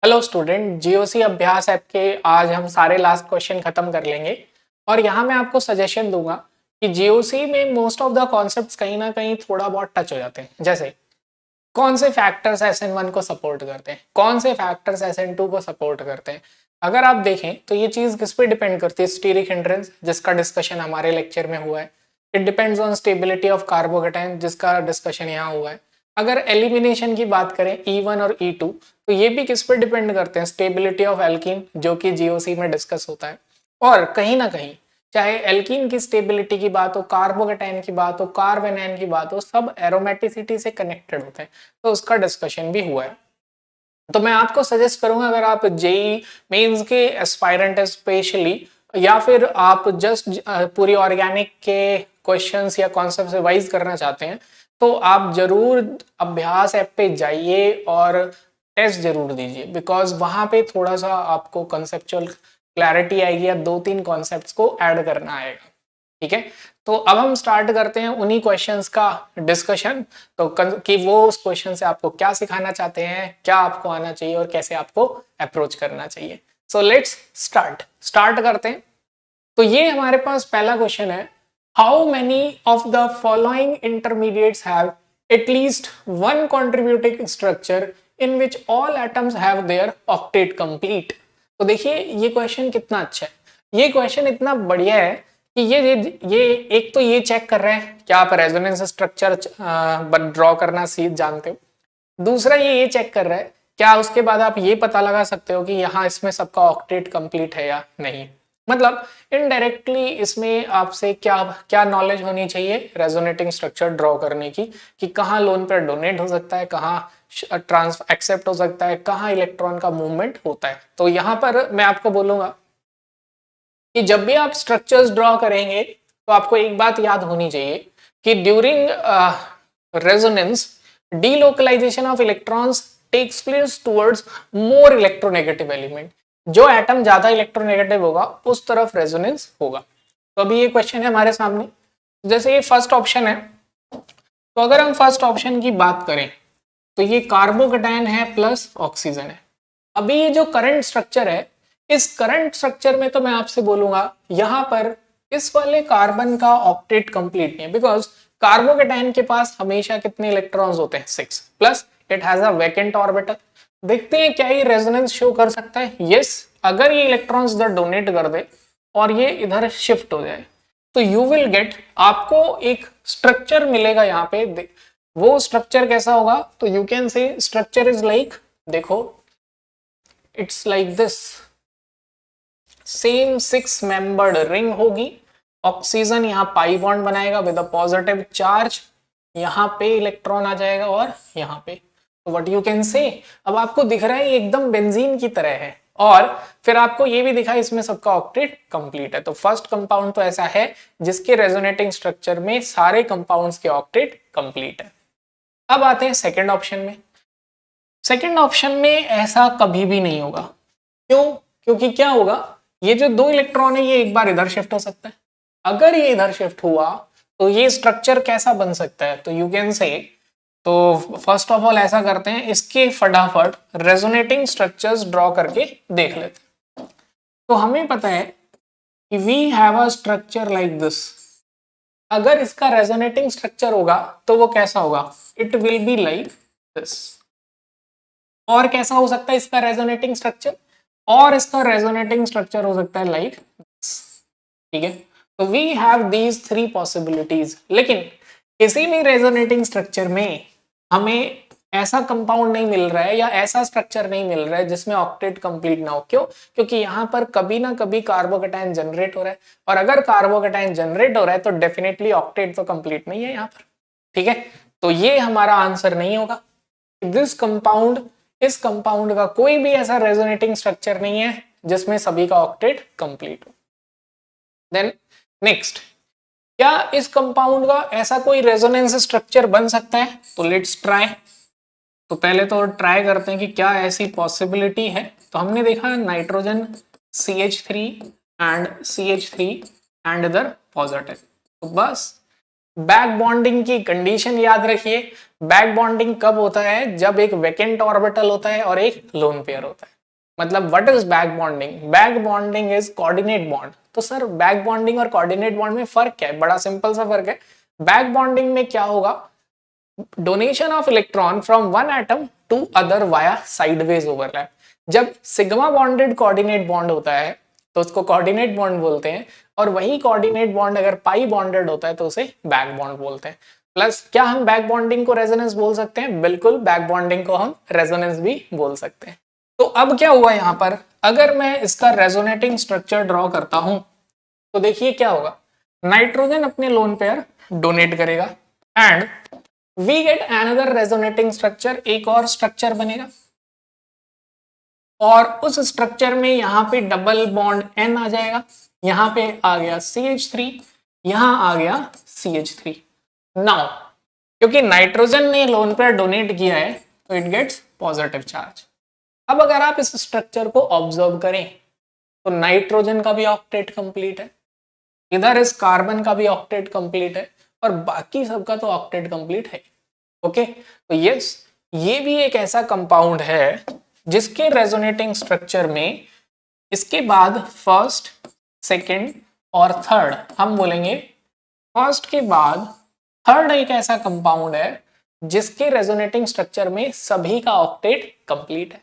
Hello student, GOC अभ्यास app के आज हम सारे लास्ट क्वेश्चन खत्म कर लेंगे। और यहाँ मैं आपको सजेशन दूंगा कि जीओसी में मोस्ट ऑफ द कॉन्सेप्ट्स कहीं ना कहीं थोड़ा बहुत टच हो जाते हैं। जैसे कौन से फैक्टर्स SN1 को सपोर्ट करते हैं, कौन से फैक्टर्स SN2 को सपोर्ट करते हैं। अगर आप देखें तो ये चीज़ किस पे डिपेंड करती है? स्टीरिक हिंड्रेंस, जिसका डिस्कशन हमारे लेक्चर में हुआ है। It depends on stability of carbocation, जिसका डिस्कशन यहाँ हुआ है। अगर एलिमिनेशन की बात करें E1 और E2, तो ये भी किस पे डिपेंड करते हैं? स्टेबिलिटी ऑफ एल्कीन, जो कि जीओसी में डिस्कस होता है। और कहीं ना कहीं चाहे एल्कीन की स्टेबिलिटी की बात हो, कार्बोकेटाइन की बात हो, कार्बेनाइन की बात हो, सब एरोमेटिसिटी से कनेक्टेड होते हैं। तो उसका डिस्कशन भी हुआ है। तो मैं आपको सजेस्ट करूंगा, अगर आप जेई मेंस के एस्पायरेंट है स्पेशली, या फिर आप जस्ट पूरी ऑर्गेनिक के क्वेश्चंस या कॉन्सेप्ट रिवाइज करना चाहते हैं, तो आप जरूर अभ्यास ऐप पे जाइए और टेस्ट जरूर दीजिए। बिकॉज वहां पे थोड़ा सा आपको कंसेप्चुअल क्लैरिटी आएगी या 2-3 कॉन्सेप्ट्स को ऐड करना आएगा। ठीक है, तो अब हम स्टार्ट करते हैं उन्हीं क्वेश्चंस का डिस्कशन। तो कि वो उस क्वेश्चन से आपको क्या सिखाना चाहते हैं, क्या आपको आना चाहिए और कैसे आपको अप्रोच करना चाहिए। सो लेट्स स्टार्ट करते हैं। तो ये हमारे पास पहला क्वेश्चन है, how many of the following intermediates have at least one contributing structure in which all atoms have their octet complete. तो देखिए ये क्वेश्चन कितना अच्छा है। ये क्वेश्चन इतना बढ़िया है कि ये एक तो ये चेक कर रहे हैं क्या आप रेजोनेंस स्ट्रक्चर ड्रॉ करना सीख जानते हो। दूसरा ये चेक कर रहा है क्या उसके बाद आप ये पता लगा सकते हो कि यहाँ इसमें सबका ऑक्टेट कंप्लीट है या नहीं। मतलब इनडायरेक्टली इसमें आपसे क्या क्या नॉलेज होनी चाहिए रेजोनेटिंग स्ट्रक्चर ड्रॉ करने की, कि कहाँ लोन पर डोनेट हो सकता है, कहाँ ट्रांस एक्सेप्ट हो सकता है, कहाँ इलेक्ट्रॉन का मूवमेंट होता है। तो यहाँ पर मैं आपको बोलूंगा कि जब भी आप स्ट्रक्चर्स ड्रॉ करेंगे तो आपको एक बात याद होनी चाहिए कि during resonance delocalization of electrons takes place towards more electronegative element. जो एटम ज्यादा इलेक्ट्रोनेगेटिव होगा उस तरफ रेजोनेंस होगा। तो अभी ये क्वेश्चन है हमारे सामने, जैसे ये फर्स्ट ऑप्शन है। तो अगर हम फर्स्ट ऑप्शन की बात करें तो ये कार्बोकेटाइन है प्लस ऑक्सीजन है। अभी ये जो करंट स्ट्रक्चर है, इस करंट स्ट्रक्चर में तो मैं आपसे बोलूंगा यहां पर इस वाले कार्बन का ऑक्टेट कंप्लीट नहीं है। बिकॉज कार्बोकेटाइन के पास हमेशा कितने इलेक्ट्रॉन्स होते हैं? 6 plus it has a vacant orbital. देखते हैं क्या ये रेजोनेंस शो कर सकता है। यस, अगर ये इलेक्ट्रॉन्स इधर डोनेट कर दे और ये इधर शिफ्ट हो जाए तो यू विल गेट, आपको एक स्ट्रक्चर मिलेगा यहाँ पे। वो स्ट्रक्चर कैसा होगा? तो you can say structure is like, देखो it's like this, same 6 membered ring होगी। ऑक्सीजन यहाँ पाई बॉन्ड बनाएगा विद अ पॉजिटिव चार्ज, यहाँ पे इलेक्ट्रॉन आ जाएगा और यहाँ पे। तो व्हाट यू कैन से, अब आपको दिख रहा है ये एकदम बेंजीन की तरह है। और फिर आपको ये भी दिखा इसमें सबका ऑक्टेट कंप्लीट है। तो फर्स्ट कंपाउंड तो ऐसा है जिसके रेजोनेटिंग स्ट्रक्चर में सारे कंपाउंड्स के ऑक्टेट कंप्लीट है। अब आते हैं सेकंड ऑप्शन में। सेकंड ऑप्शन में ऐसा कभी भी नहीं होगा। क्यों? क्योंकि क्या होगा, ये जो 2 इलेक्ट्रॉन है ये एक बार इधर शिफ्ट हो सकता है। अगर ये इधर शिफ्ट हुआ तो ये स्ट्रक्चर कैसा बन सकता है? तो यू कैन से, तो फर्स्ट ऑफ ऑल ऐसा करते हैं, इसके फटाफट रेजोनेटिंग स्ट्रक्चर्स ड्रॉ करके देख लेते हैं। तो हमें पता है कि we have a structure like this. अगर इसका रेजोनेटिंग स्ट्रक्चर होगा तो वो कैसा होगा? It will be like this. और कैसा हो सकता है इसका रेजोनेटिंग स्ट्रक्चर? और इसका रेजोनेटिंग स्ट्रक्चर हो सकता है लाइक दिस। ठीक है, तो वी हैव दीज 3 पॉसिबिलिटीज। लेकिन किसी भी रेजोनेटिंग स्ट्रक्चर में हमें ऐसा कंपाउंड नहीं मिल रहा है या ऐसा स्ट्रक्चर नहीं मिल रहा है जिसमें ऑक्टेट कंप्लीट ना हो। क्यों? क्योंकि यहाँ पर कभी ना कभी कार्बोकेटाइन जनरेट हो रहा है, और अगर कार्बोकेटाइन जनरेट हो रहा है तो डेफिनेटली ऑक्टेट तो कंप्लीट नहीं है यहाँ पर। ठीक है, तो ये हमारा आंसर नहीं होगा। दिस कंपाउंड, इस कंपाउंड का कोई भी ऐसा रेजोनेटिंग स्ट्रक्चर नहीं है जिसमें सभी का ऑक्टेट कंप्लीट हो। देन नेक्स्ट, क्या इस कंपाउंड का ऐसा कोई रेजोनेंस स्ट्रक्चर बन सकता है? तो लेट्स ट्राई। तो पहले तो ट्राई करते हैं कि क्या ऐसी पॉसिबिलिटी है। तो हमने देखा nitrogen CH3 and CH3 and इधर पॉजिटिव। तो बस बैक बॉन्डिंग की कंडीशन याद रखिए। बैक बॉन्डिंग कब होता है? जब एक वेकेंट ऑर्बिटल होता है और एक लोन पेयर होता है। मतलब what is back bonding? Back bonding is coordinate bond. तो सर बैक बॉन्डिंग और कोऑर्डिनेट बॉन्ड में फर्क क्या है? बड़ा सिंपल सा फर्क है। बैक बॉन्डिंग में क्या होगा? Donation of electron from one atom to other via sideways overlap. जब सिग्मा बॉन्डेड कोऑर्डिनेट बॉन्ड होता है तो उसको कोऑर्डिनेट बॉन्ड बोलते हैं, और वही कोऑर्डिनेट बॉन्ड अगर पाई बॉन्डेड होता है तो उसे बैक बॉन्ड बोलते हैं। प्लस क्या हम बैक बॉन्डिंग को रेजोनेंस बोल सकते हैं? बिल्कुल, बैक बॉन्डिंग को हम रेजोनेंस भी बोल सकते हैं। तो अब क्या हुआ यहाँ पर, अगर मैं इसका रेजोनेटिंग स्ट्रक्चर ड्रॉ करता हूं तो देखिए क्या होगा। नाइट्रोजन अपने लोन पेयर डोनेट करेगा and we get another resonating structure, एक और स्ट्रक्चर बनेगा, और उस स्ट्रक्चर में यहाँ पे डबल बॉन्ड N आ जाएगा, यहाँ पे आ गया CH3, यहाँ आ गया CH3। नाउ क्योंकि नाइट्रोजन ने लोन पेयर डोनेट किया है तो इट गेट्स पॉजिटिव चार्ज। अब अगर आप इस स्ट्रक्चर को ऑब्जर्व करें तो नाइट्रोजन का भी ऑक्टेट कंप्लीट है, इधर इस कार्बन का भी ऑक्टेट कंप्लीट है, और बाकी सबका तो ऑक्टेट कंप्लीट है। ओके, तो यस, ये भी एक ऐसा कंपाउंड है जिसके रेजोनेटिंग स्ट्रक्चर में इसके बाद फर्स्ट, सेकंड और थर्ड, हम बोलेंगे फर्स्ट के बाद थर्ड एक ऐसा कंपाउंड है जिसके रेजोनेटिंग स्ट्रक्चर में सभी का ऑक्टेट कंप्लीट है।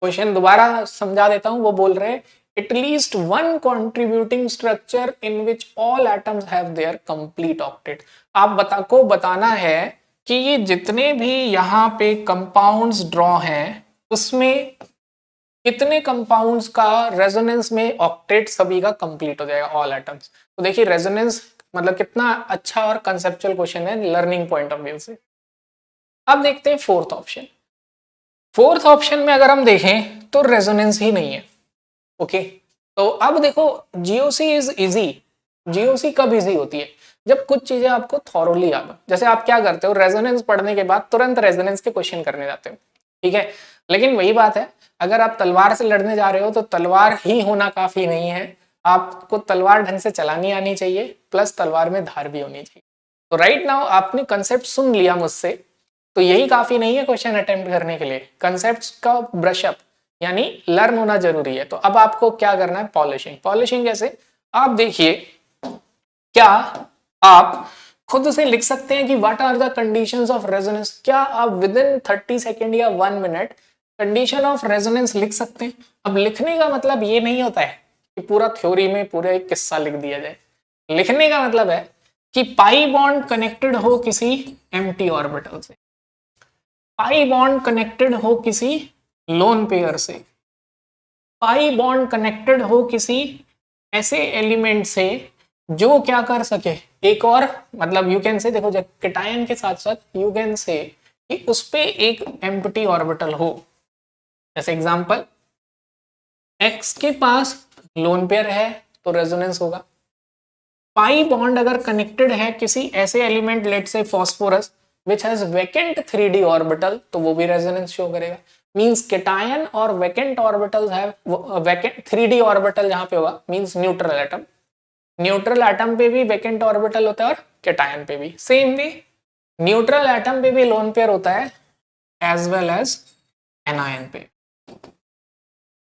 क्वेश्चन दोबारा समझा देता हूं, वो बोल रहे हैं at least one contributing structure in which all atoms have their complete octet। आप बताना है कि ये जितने भी यहाँ पे कंपाउंड्स ड्रॉ हैं उसमें कितने कंपाउंड्स का रेजोनेंस में ऑक्टेट सभी का कंप्लीट हो जाएगा, ऑल एटम्स। तो देखिए रेजोनेंस मतलब कितना अच्छा और कंसेप्चुअल क्वेश्चन है लर्निंग पॉइंट ऑफ व्यू से। अब देखते हैं फोर्थ ऑप्शन। फोर्थ ऑप्शन में अगर हम देखें तो रेजोनेंस ही नहीं है। ओके, तो अब देखो जीओसी इज इजी। जीओसी कब इजी होती है? जब कुछ चीजें आपको थॉरोली याद हो। जैसे आप क्या करते हो, रेजोनेंस पढ़ने के बाद तुरंत रेजोनेंस के क्वेश्चन करने जाते हो, ठीक है। लेकिन वही बात है, अगर आप तलवार से लड़ने जा रहे हो तो तलवार ही होना काफी नहीं है, आपको तलवार ढंग से चलानी आनी चाहिए, प्लस तलवार में धार भी होनी चाहिए। तो राइट नाउ आपने कंसेप्ट सुन लिया मुझसे, तो यही काफी नहीं है क्वेश्चन अटेम्प्ट करने के लिए। कंसेप्ट का ब्रशअप यानी लर्न होना जरूरी है। तो अब आपको क्या करना है? पॉलिशिंग। पॉलिशिंग कैसे? आप देखिए, क्या आप खुद से लिख सकते हैं कि what are the conditions of resonance? क्या आप विद इन 30 सेकेंड या 1 मिनट कंडीशन ऑफ रेजोनेंस लिख सकते हैं? अब लिखने का मतलब ये नहीं होता है कि पूरा थ्योरी में पूरा एक किस्सा लिख दिया जाए। लिखने का मतलब है कि पाई बॉन्ड कनेक्टेड हो किसी एम्प्टी ऑर्बिटल से, पाई बॉन्ड कनेक्टेड हो किसी लोन पेयर से, पाई बॉन्ड कनेक्टेड हो किसी ऐसे एलिमेंट से जो क्या कर सके, एक और मतलब यू कैन से, देखो जब कैटायन के साथ साथ यू कैन से कि उस पे एक एम्प्टी ऑर्बिटल हो। जैसे एग्जांपल, एक्स के पास लोन पेयर है तो रेजोनेंस होगा। पाई बॉन्ड अगर कनेक्टेड है किसी ऐसे एलिमेंट लेट से phosphorus which has vacant 3d orbital तो वो भी रेजोनेंस शो करेगा। मींस कैटायन और vacant orbitals have vacant 3d orbital जहां पे होगा means neutral atom. Neutral atom पे भी वैकेंट ऑर्बिटल होता है और कैटायन पे भी सेम वे न्यूट्रल एटम पे भी लोन पेयर होता है एज वेल एज एनायन पे,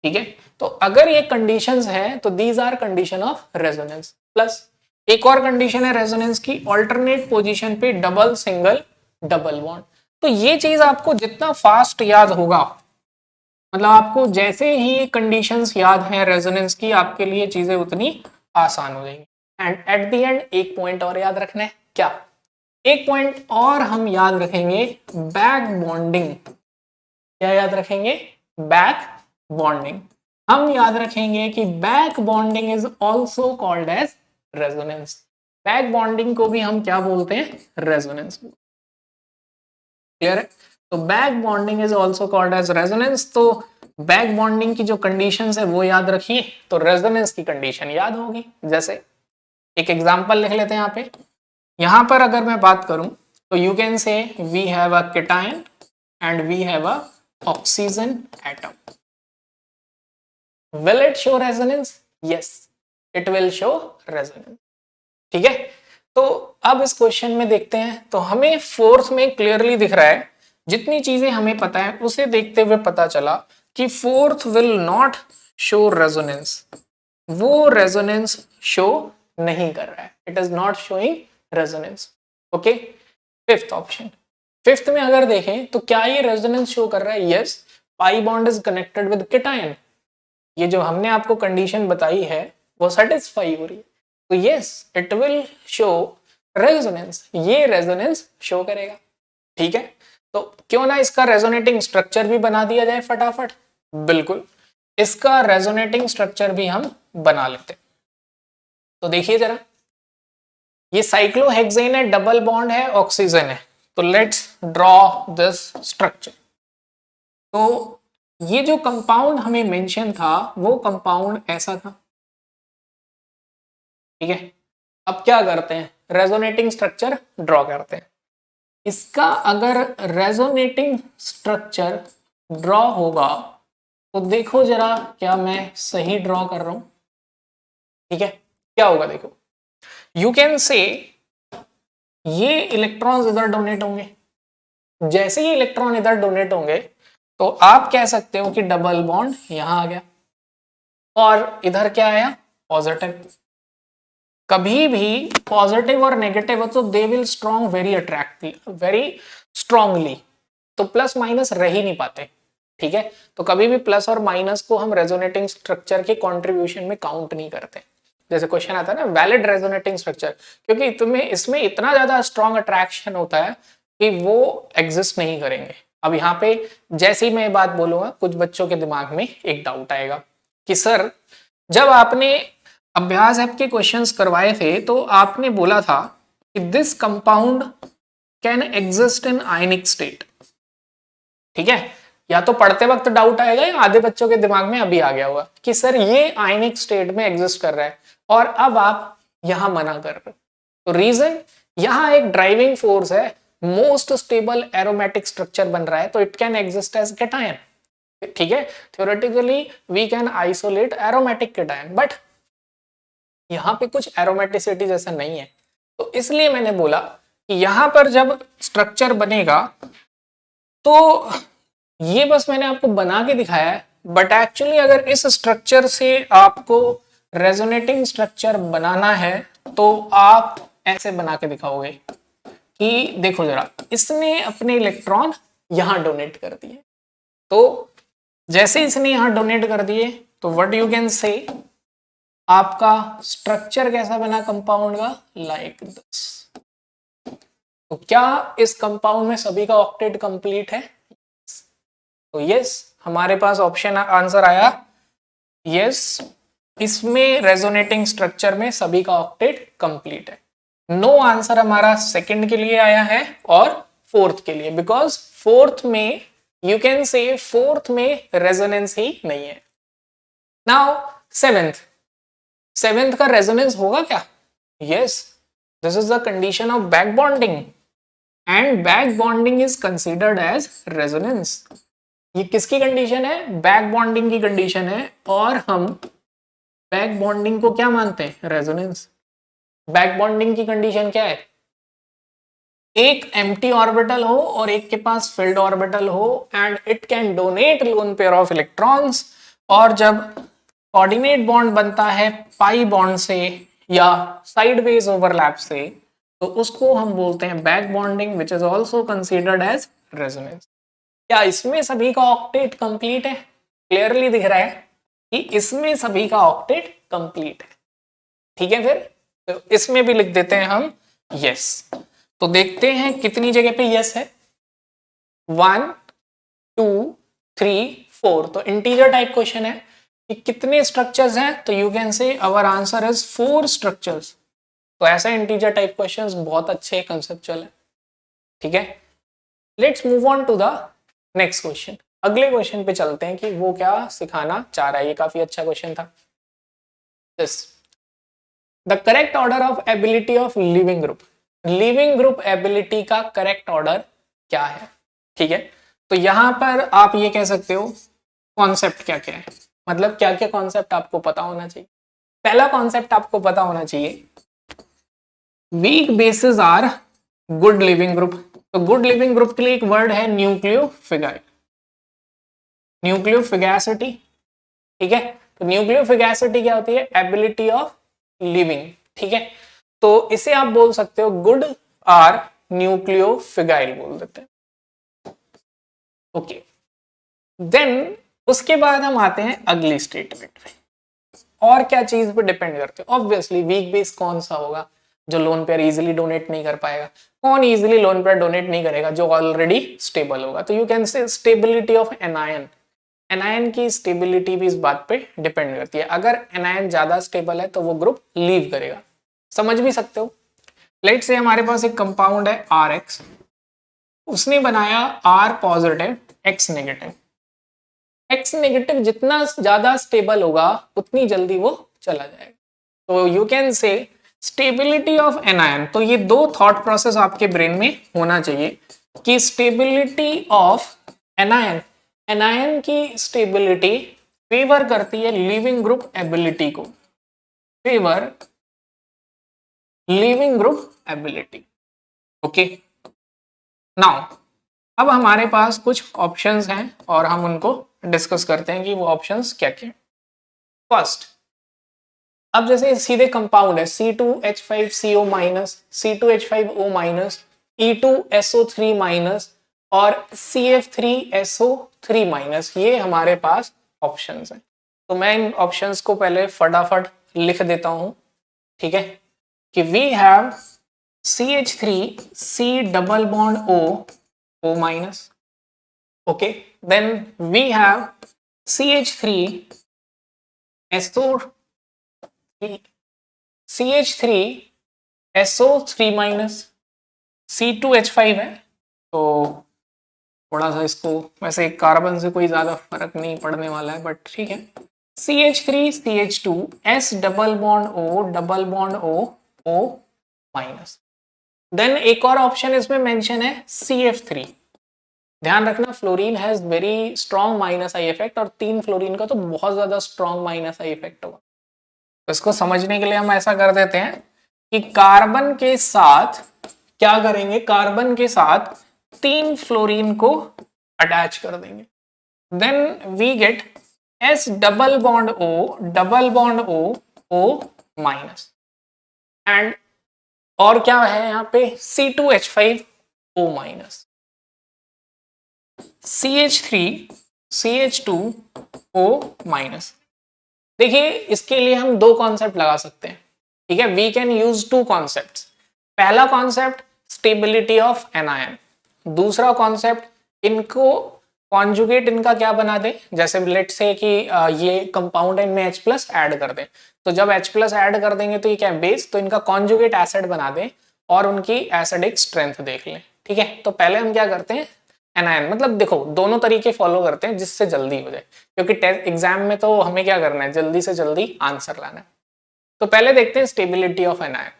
ठीक है। तो अगर ये कंडीशंस हैं तो these are condition of resonance. Plus एक और कंडीशन है रेजोनेंस की, ऑल्टरनेट पोजीशन पे डबल सिंगल डबल बॉन्ड। तो ये चीज आपको जितना फास्ट याद होगा, मतलब आपको जैसे ही कंडीशंस याद हैं रेजोनेंस की, आपके लिए चीजें उतनी आसान हो जाएंगी। एंड एट द एंड एक पॉइंट और याद रखना है। क्या? एक पॉइंट और हम याद रखेंगे, बैक बॉन्डिंग। क्या याद रखेंगे? Back bonding. हम याद रखेंगे कि back bonding is also called as resonance. Back bonding को भी हम क्या बोलते हैं? रेजोनेंस। क्लियर है? तो back bonding is also called as resonance. तो बैक बॉन्डिंग की जो कंडीशंस है वो याद रखिए, तो रेजोनेंस की कंडीशन याद होगी। जैसे एक एग्जांपल लिख लेते हैं यहाँ पे। यहां पर अगर मैं बात करूं तो you can say we have a cation and we have a oxygen atom. Will it show resonance? Yes, it will show resonance. ठीक है, तो अब इस क्वेश्चन में देखते हैं, तो हमें फोर्थ में क्लियरली दिख रहा है, जितनी चीजें हमें पता है उसे देखते हुए पता चला कि fourth will not show resonance, वो रेजोनेंस शो नहीं कर रहा है, it is not showing resonance. Okay, fifth option, fifth में अगर देखें तो क्या ये रेजोनेंस शो कर रहा है? Yes, pi bond is connected with cation, ये जो हमने आपको कंडीशन बताई है वो सेटिस्फाई हो रही है, तो yes it will show resonance, ये रेजोनेंस शो करेगा। ठीक है, तो क्यों ना इसका रेजोनेटिंग स्ट्रक्चर भी बना दिया जाए फटाफट। बिल्कुल, इसका रेजोनेटिंग स्ट्रक्चर भी हम बना लेते हैं। तो देखिए जरा, ये साइक्लोहेक्सेन है, डबल बॉन्ड है, ऑक्सीजन है, तो लेट्स ड्रॉ दिस स्ट्रक्चर। तो ये जो कंपाउंड हमें मेंशन था वो कंपाउंड ऐसा था। ठीक है, अब क्या करते हैं, रेजोनेटिंग स्ट्रक्चर ड्रॉ करते हैं। इसका अगर रेजोनेटिंग स्ट्रक्चर ड्रॉ होगा तो देखो जरा, क्या मैं सही ड्रॉ कर रहा हूं? ठीक है, क्या होगा देखो, यू कैन से ये इलेक्ट्रॉन्स इधर डोनेट होंगे, जैसे ही इलेक्ट्रॉन इधर डोनेट होंगे तो आप कह सकते हो कि डबल बॉन्ड यहां आ गया, और इधर क्या आया? पॉजिटिव। कभी भी पॉजिटिव और नेगेटिव हो तो they will strong very attractive, very strongly, तो प्लस माइनस रह ही नहीं पाते। ठीक है, तो कभी भी प्लस और माइनस को हम रेजोनेटिंग स्ट्रक्चर के कंट्रीब्यूशन में काउंट नहीं करते। जैसे क्वेश्चन आता है ना, वैलिड रेजोनेटिंग स्ट्रक्चर, क्योंकि तुम्हें इसमें इतना ज्यादा स्ट्रॉन्ग अट्रैक्शन होता है कि वो एग्जिस्ट नहीं करेंगे। अब यहाँ पे जैसे ही मैं बात बोलूंगा कुछ बच्चों के दिमाग में एक डाउट आएगा कि सर, जब आपने अभ्यास ऐप के क्वेश्चंस करवाए थे तो आपने बोला था कि this compound can exist in ionic state. ठीक है, या तो पढ़ते वक्त डाउट आएगा या आधे बच्चों के दिमाग में अभी आ गया होगा कि सर ये आयनिक स्टेट में एग्जिस्ट कर रहा है, और अब आप यहां मना कर रहे हो। तो रीजन, यहां एक ड्राइविंग फोर्स है, मोस्ट स्टेबल एरोमेटिक स्ट्रक्चर बन रहा है, तो it can exist as cation. ठीक है, theoretically we can isolate aromatic cation, but यहां पे कुछ एरोमेटिसिटी जैसा नहीं है, तो इसलिए मैंने बोला कि यहां पर जब स्ट्रक्चर बनेगा तो ये बस मैंने आपको बना के दिखाया है, बट एक्चुअली अगर इस स्ट्रक्चर से आपको रेजोनेटिंग स्ट्रक्चर बनाना है तो आप ऐसे बना के दिखाओगे कि देखो जरा, इसने अपने इलेक्ट्रॉन यहां डोनेट कर दिए, तो जैसे इसने यहां डोनेट कर दिए तो व्हाट यू कैन से, आपका स्ट्रक्चर कैसा बना कंपाउंड का? Like this. तो क्या इस कंपाउंड में सभी का ऑक्टेट कंप्लीट है? तो यस, हमारे पास ऑप्शन आंसर आया यस, इसमें रेजोनेटिंग स्ट्रक्चर में सभी का ऑक्टेट कंप्लीट है। नो आंसर हमारा सेकंड के लिए आया है और फोर्थ के लिए, बिकॉज फोर्थ में यू कैन से फोर्थ में रेजोनेंस ही नहीं है। नाउ सेवेंथ, सेवेंथ का रेजोनेंस होगा क्या? Yes, this is the condition of back bonding, and back bonding is considered as resonance. ये किसकी कंडीशन है? बैक बॉन्डिंग की कंडीशन है, और हम बैक बॉन्डिंग को क्या मानते हैं? रेजोनेंस। बैक बॉन्डिंग की कंडीशन क्या है? एक एम्प्टी ऑर्बिटल हो और एक के पास फिल्ड ऑर्बिटल हो, and it can donate lone pair of electrons, और जब कोऑर्डिनेट बॉन्ड बनता है पाई बॉन्ड से या साइडवेज ओवरलैप से, तो उसको हम बोलते हैं back bonding, which is also considered as resonance. क्या इसमें सभी का ऑक्टेट कंप्लीट है? क्लियरली दिख रहा है कि इसमें सभी का ऑक्टेट कंप्लीट है। ठीक है, फिर तो इसमें भी लिख देते हैं हम यस। तो देखते हैं कितनी जगह पे यस है, 1 2 3 4। तो इंटीजर टाइप क्वेश्चन है कि कितने स्ट्रक्चर्स हैं, तो you can say our answer is 4 structures. तो ऐसा इंटीजर टाइप क्वेश्चंस बहुत अच्छे कंसेप्चुअल है। ठीक है, let's move on to the next question. अगले क्वेश्चन पे चलते हैं कि वो क्या सिखाना चाह रहा है। ये काफी अच्छा क्वेश्चन था। This the correct order of ability of leaving group, leaving group ability का करेक्ट ऑर्डर क्या है? ठीक है, तो यहां पर आप ये कह सकते हो कॉन्सेप्ट क्या क्या है, मतलब क्या क्या कॉन्सेप्ट आपको पता होना चाहिए। पहला कॉन्सेप्ट आपको पता होना चाहिए weak bases are good leaving group. तो गुड लिविंग ग्रुप के लिए एक वर्ड है न्यूक्लियोफिगाइल, न्यूक्लियोफिगैसिटी। ठीक है, तो न्यूक्लियोफिगैसिटी क्या होती है? Ability of living. ठीक है, तो इसे आप बोल सकते हो गुड आर न्यूक्लियोफिगाइल बोल देते हैं। ओके, देन उसके बाद हम आते हैं अगली स्टेटमेंट पे। और क्या चीज पे डिपेंड करते हो? ऑब्वियसली वीक बेस कौन सा होगा? जो लोन पेयर इजीली डोनेट नहीं कर पाएगा। कौन इजीली लोन पेयर डोनेट नहीं करेगा? जो ऑलरेडी स्टेबल होगा। तो यू कैन से स्टेबिलिटी ऑफ एनायन। एनायन की स्टेबिलिटी भी इस बात पे डिपेंड करती है। अगर एनायन ज्यादा स्टेबल है तो वो ग्रुप लीव करेगा। समझ भी सकते हो। लेट से हमारे पास एक कंपाउंड है RX, उसने बनाया R positive X negative. X negative जितना ज्यादा स्टेबल होगा उतनी जल्दी वो चला जाएगा। तो यू कैन से स्टेबिलिटी ऑफ एनायन। तो ये दो थॉट प्रोसेस आपके ब्रेन में होना चाहिए कि स्टेबिलिटी ऑफ एनायन, एनायन की स्टेबिलिटी फेवर करती है लिविंग ग्रुप एबिलिटी को, favour leaving group ability. Okay, now अब हमारे पास कुछ ऑप्शंस हैं और हम उनको डिस्कस करते हैं कि वो ऑप्शंस क्या क्या। फर्स्ट, अब जैसे सीधे कंपाउंड है C2H5CO minus, C2H5O minus, E2SO3 minus और CF3SO3 माइनस, ये हमारे पास ऑप्शंस हैं। तो मैं इन ऑप्शंस को पहले फटाफट लिख देता हूं। ठीक है, कि we have CH3C double bond O minus. Okay, then we have CH3SO3 minus, C2H5 है। तो थोड़ा सा इसको, वैसे कार्बन से कोई ज्यादा फर्क नहीं पड़ने वाला है बट ठीक है। CH3CH2 S double bond O minus. Then एक और ऑप्शन इसमें मेंशन है CF3। ध्यान रखना, fluorine has very strong minus I effect और 3 फ्लोरीन का तो बहुत ज्यादा स्ट्रॉन्ग माइनस आई इफेक्ट होगा। तो इसको समझने के लिए हम ऐसा कर देते हैं कि कार्बन के साथ क्या करेंगे, कार्बन के साथ 3 फ्लोरीन को अटैच कर देंगे। Then we get S double bond O minus. And और क्या है यहाँ पे? C2H5O minus, CH3CH2O minus. देखिए, इसके लिए हम दो कॉन्सेप्ट लगा सकते हैं। ठीक है, we can use two concept. पहला कॉन्सेप्ट स्टेबिलिटी ऑफ एनायन, दूसरा कॉन्सेप्ट इनको कॉन्जुगेट इनका क्या बना दे। जैसे लेट से कि ये कंपाउंड है, इनमें H+ ऐड कर दे। तो जब H+ ऐड कर देंगे तो ये क्या है? बेस। तो इनका कॉन्जुगेट एसिड बना दे और उनकी एसिडिक स्ट्रेंथ देख लें। ठीक है, तो पहले हम क्या करते हैं, एनायन, मतलब देखो दोनों तरीके फॉलो करते हैं जिससे जल्दी हो जाए, क्योंकि एग्जाम में तो हमें क्या करना है, जल्दी से जल्दी आंसर लाना है। तो पहले देखते हैं स्टेबिलिटी ऑफ एनायन।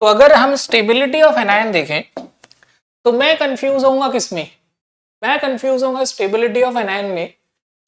तो अगर हम स्टेबिलिटी ऑफ एनायन देखें तो मैं कंफ्यूज होऊंगा किसमें? मैं कंफ्यूज होऊंगा स्टेबिलिटी ऑफ एनायन में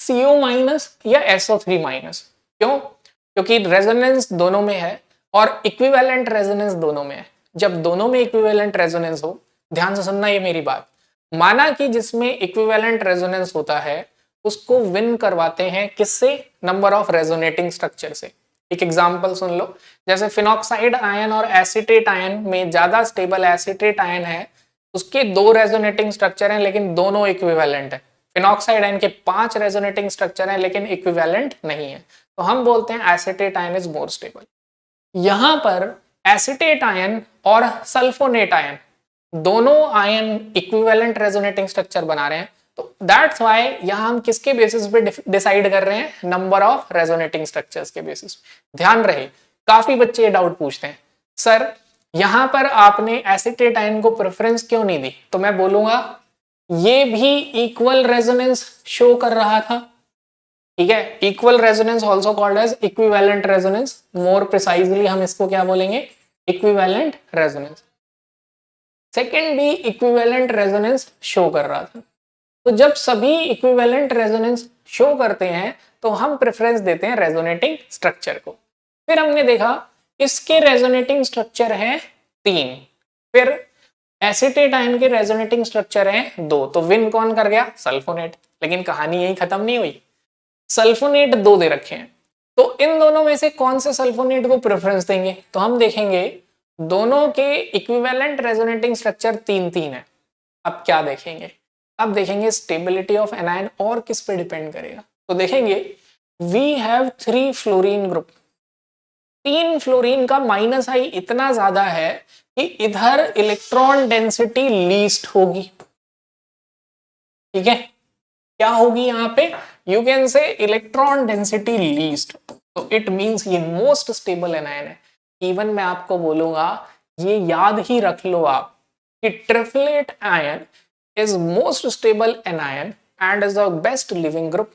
CO माइनस या SO3 माइनस। क्यों? क्योंकि रेजोनेंस दोनों में है और इक्विवेलेंट रेजोनेंस दोनों में है। जब दोनों में इक्विवेलेंट रेजोनेंस हो, ध्यान से सुनना ये मेरी बात, माना कि जिसमें इक्विवेलेंट रेजोनेंस होता है उसको विन करवाते हैं किससे? नंबर ऑफ रेजोनेटिंग स्ट्रक्चर से। एक एग्जांपल सुन लो, जैसे फिनॉक्साइड आयन और एसीटेट आयन में ज्यादा स्टेबल एसीटेट आयन है, उसके 2 रेजोनेटिंग स्ट्रक्चर हैं लेकिन दोनों इक्विवेलेंट है। फिनॉक्साइड आयन के 5 रेजोनेटिंग स्ट्रक्चर हैं लेकिन इक्विवेलेंट नहीं है, तो हम बोलते हैं acetate ion is more stable. यहां पर एसीटेट आयन और सल्फोनेट आयन दोनों आयन इक्विवेलेंट रेजोनेटिंग स्ट्रक्चर बना रहे हैं, तो दैट्स व्हाई यहां हम किसके बेसिस पे डिसाइड कर रहे हैं? नंबर ऑफ रेजोनेटिंग स्ट्रक्चर्स के बेसिस। ध्यान रहे, काफी बच्चे ये डाउट पूछते हैं, सर यहां पर आपने एसीटेट आयन को प्रेफरेंस क्यों नहीं दी? तो मैं बोलूंगा ये भी इक्वल रेजोनेंस शो कर रहा था। ठीक है, equal resonance also called as equivalent resonance, more precisely हम इसको क्या बोलेंगे? Equivalent resonance. सेकेंड भी इक्विवेलेंट रेजोनेंस शो कर रहा था। तो जब सभी इक्विवेलेंट रेजोनेंस शो करते हैं तो हम प्रेफरेंस देते हैं रेजोनेटिंग स्ट्रक्चर को। फिर हमने देखा इसके रेजोनेटिंग स्ट्रक्चर है 3। फिर एसिटेट आयन के रेजोनेटिंग स्ट्रक्चर हैं 2, तो विन कौन कर गया? सल्फोनेट। लेकिन कहानी यही खत्म नहीं हुई, सल्फोनेट 2 दे रखे हैं, तो इन दोनों में से कौन से सल्फोनेट को प्रेफरेंस देंगे? तो हम देखेंगे दोनों के इक्विवेलेंट रेजोनेटिंग स्ट्रक्चर 3-3 है। अब क्या देखेंगे? अब देखेंगे स्टेबिलिटी ऑफ एनायन और किस पे डिपेंड करेगा। तो देखेंगे we have 3 fluorine group, 3 fluorine का माइनस आई इतना ज्यादा है कि इधर इलेक्ट्रॉन डेंसिटी लीस्ट होगी। ठीक है, क्या होगी यहाँ पे? यू कैन से इलेक्ट्रॉन डेंसिटी लीस्ट, तो इट मींस ये मोस्ट स्टेबल एनायन है। इवन मैं आपको बोलूंगा, ये याद ही रख लो आप कि triplet ion is most stable anion and is the best leaving group.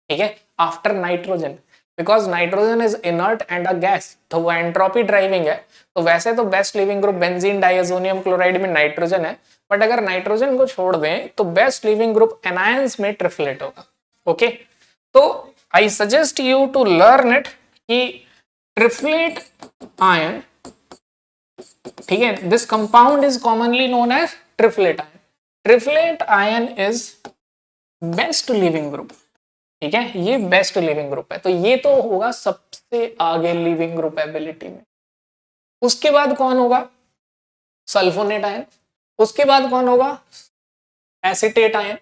ठीक है, after nitrogen, because nitrogen is inert and a gas, तो वो एंट्रोपी ड्राइविंग है। तो वैसे तो best leaving group benzene diazonium chloride में नाइट्रोजन है, बट अगर नाइट्रोजन को छोड़ दें तो बेस्ट लिविंग ग्रुप एनायंस में ट्रिपलेट होगा। ओके, तो I suggest you to learn it कि ट्रिपलेट आयन, ठीक है, this compound is commonly known as triflate ion. Triflate ion is best leaving group. ठीक है, ये बेस्ट लिविंग ग्रुप है, तो ये तो होगा सबसे आगे लिविंग ग्रुप एबिलिटी में। उसके बाद कौन होगा? Sulfonate ion. उसके बाद कौन होगा? Acetate ion.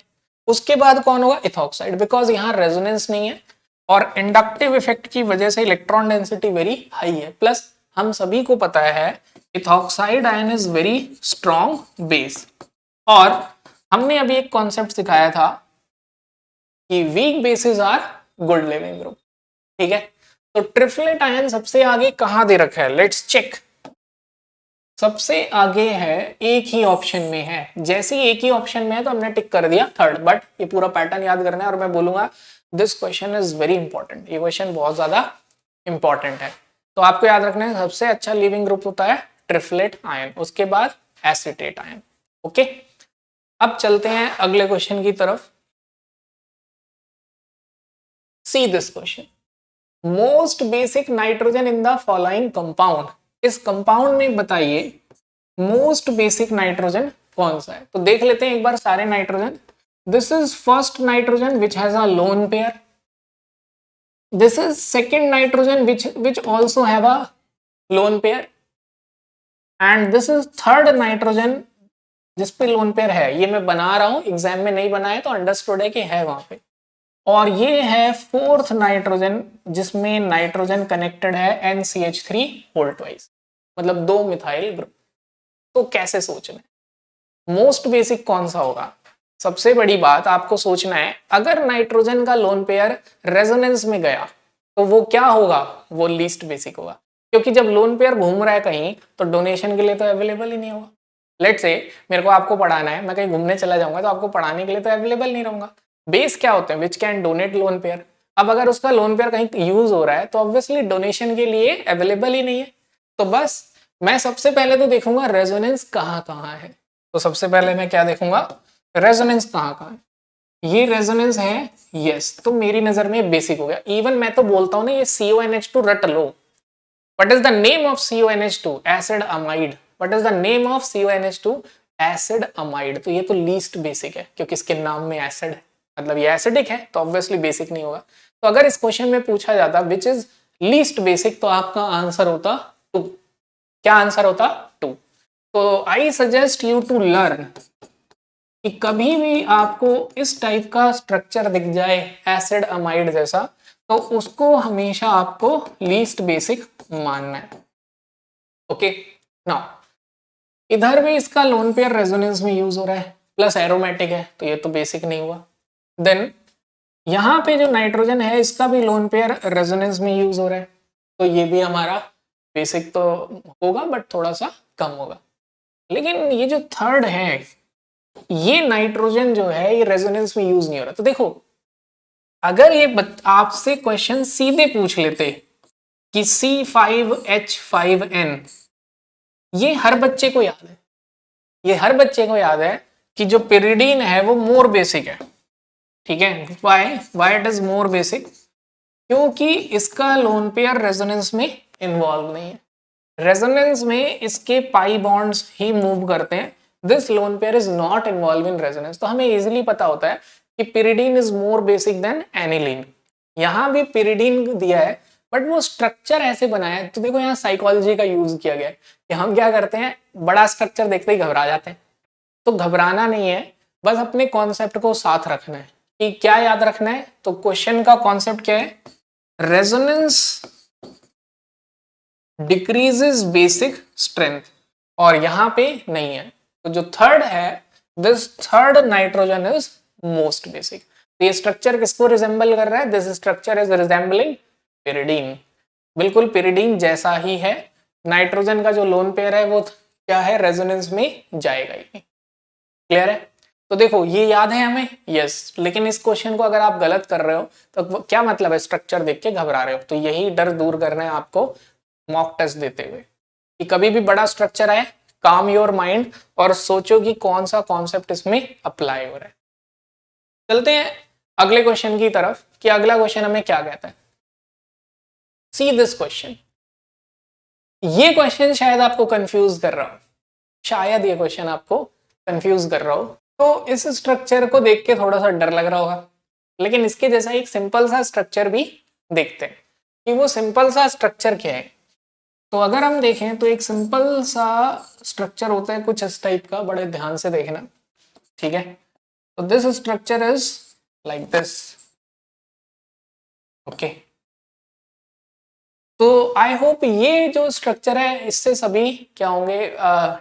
उसके बाद कौन होगा? इथॉक्साइड, बिकॉज यहाँ रेजोनेंस नहीं है और इंडक्टिव इफेक्ट की वजह से इलेक्ट्रॉन डेंसिटी वेरी हाई है। प्लस हम सभी को पता है ethoxide ion is very strong base, और हमने अभी एक कॉन्सेप्ट सिखाया था कि weak bases are good leaving group. ठीक है, तो ट्रिपलेट आयन सबसे आगे कहां दे रखा है? Let's check. सबसे आगे है, एक ही ऑप्शन में है। जैसे ही एक ही ऑप्शन में है तो हमने टिक कर दिया थर्ड, बट ये पूरा पैटर्न याद करना है और मैं बोलूंगा this question is very important. ये क्वेश्चन बहुत ज्यादा इंपॉर्टेंट है, तो आपको याद रखना है सबसे अच्छा लिविंग ग्रुप होता है ट्रिपलेट आयन, उसके बाद एसिटेट आयन। ओके, अब चलते हैं अगले क्वेश्चन की तरफ। See this question, most basic nitrogen in the following compound. इस कंपाउंड में बताइए मोस्ट बेसिक नाइट्रोजन कौन सा है। तो देख लेते हैं एक बार सारे nitrogen. This is first nitrogen which has a lone pair, this is second nitrogen which also have a lone pair, and this is third nitrogen जिसपे लोन पेयर है। ये मैं बना रहा हूं, एग्जाम में नहीं बनाया तो अंडरस्टूड है कि है वहां पे। और ये है फोर्थ नाइट्रोजन जिसमें नाइट्रोजन कनेक्टेड है NCH3 होल ट्वाइस, मतलब 2 मिथाइल ग्रुप। तो कैसे सोचना है मोस्ट बेसिक कौन सा होगा? सबसे बड़ी बात आपको सोचना है, अगर नाइट्रोजन का लोन पेयर रेजोनेंस में गया तो वो क्या होगा? वो लीस्ट बेसिक होगा, क्योंकि जब लोन पेयर घूम रहा है कहीं तो डोनेशन के लिए तो अवेलेबल ही नहीं होगा। लेट्स से मेरे को आपको पढ़ाना है, मैं कहीं घूमने चला जाऊंगा तो आपको पढ़ाने के लिए तो अवेलेबल नहीं रहूंगा। बेस क्या होते हैं? Which can donate lone pair. अब अगर उसका लोन पेयर कहीं यूज हो रहा है तो ऑब्वियसली डोनेशन के लिए अवेलेबल ही नहीं है। तो बस मैं सबसे पहले तो देखूंगा रेजोनेंस कहाँ है। तो सबसे पहले मैं क्या देखूंगा? रेजोनेंस कहाँ है। ये रेजोनेंस है, यस, तो मेरी नजर में बेसिक हो गया। इवन मैं तो बोलता हूँ ना, ये CONH2 रट लो। What is the name of CONH2? Acid amide. What is the name of CONH2? Acid amide. तो ये तो लीस्ट बेसिक है क्योंकि इसके नाम में एसिड है, मतलब ये एसिडिक है, तो ऑब्वियसली बेसिक नहीं होगा। तो अगर इस क्वेश्चन में पूछा जाता विच इज लीस्ट बेसिक, तो आपका आंसर होता 2। क्या आंसर होता? 2। तो I suggest you to learn कि कभी भी आपको इस टाइप का स्ट्रक्चर दिख जाए एसिड अमाइड जैसा, तो उसको हमेशा आपको लीस्ट बेसिक मानना है। ओके, नाउ इधर भी इसका लोन पेयर रेजोनेंस में यूज हो रहा है, प्लस एरोमेटिक है, तो ये तो बेसिक नहीं हुआ। देन यहाँ पे जो नाइट्रोजन है इसका भी लोन पेयर रेजोनेंस में यूज हो रहा है, तो ये भी हमारा बेसिक तो होगा बट थोड़ा सा कम होगा। लेकिन ये जो थर्ड है, ये नाइट्रोजन जो है ये रेजोनेंस में यूज नहीं हो रहा। तो देखो, अगर ये आपसे क्वेश्चन सीधे पूछ लेते कि C5H5N, ये हर बच्चे को याद है, ये हर बच्चे को याद है कि जो पिरिडीन है वो मोर बेसिक है। ठीक है, why it is more basic? क्योंकि इसका लोन पेयर रेजोनेंस में इन्वॉल्व नहीं है। रेजोनेंस में इसके पाई बॉन्ड्स ही मूव करते हैं। This lone pair is not involve in resonance. तो हमें इजीली पता होता है कि pyridine is more basic than aniline. यहाँ भी पिरिडीन दिया है बट वो स्ट्रक्चर ऐसे बनाया है। तो देखो यहाँ साइकोलॉजी का यूज किया गया है कि हम क्या करते हैं, बड़ा स्ट्रक्चर देखते ही घबरा जाते हैं। तो घबराना नहीं है, बस अपने कॉन्सेप्ट को साथ रखना है। कि क्या याद रखना है, तो क्वेश्चन का कॉन्सेप्ट क्या है, रेजोनेंस डिक्रीजेस बेसिक स्ट्रेंथ, और यहां पे नहीं है। तो जो थर्ड है, this third nitrogen is most basic. तो ये स्ट्रक्चर किसको रिजेंबल कर रहा है, this structure is resembling pyridine. बिल्कुल पिरिडीन जैसा ही है। नाइट्रोजन का जो लोन पेयर है वो क्या है, रेजोनेंस में जाएगा ही। क्लियर है। तो देखो ये याद है हमें, यस। लेकिन इस क्वेश्चन को अगर आप गलत कर रहे हो तो क्या मतलब है, स्ट्रक्चर देख के घबरा रहे हो। तो यही डर दूर करना है आपको मॉक टेस्ट देते हुए, कि कभी भी बड़ा स्ट्रक्चर आए, काम योर माइंड और सोचो कि कौन सा कॉन्सेप्ट इसमें अप्लाई हो रहा है। चलते हैं अगले क्वेश्चन की तरफ, कि अगला क्वेश्चन हमें क्या कहता है। See this question. ये क्वेश्चन शायद आपको कंफ्यूज कर रहा हो, शायद ये क्वेश्चन आपको कंफ्यूज कर रहा हो। तो इस स्ट्रक्चर को देख के थोड़ा सा डर लग रहा होगा, लेकिन इसके जैसा एक सिंपल सा स्ट्रक्चर भी देखते हैं कि वो सिंपल सा स्ट्रक्चर क्या है। तो अगर हम देखें तो एक सिंपल सा स्ट्रक्चर होता है कुछ इस टाइप का, बड़े ध्यान से देखना, ठीक है। तो this structure is like this, okay. तो आई होप ये जो स्ट्रक्चर है इससे सभी क्या होंगे,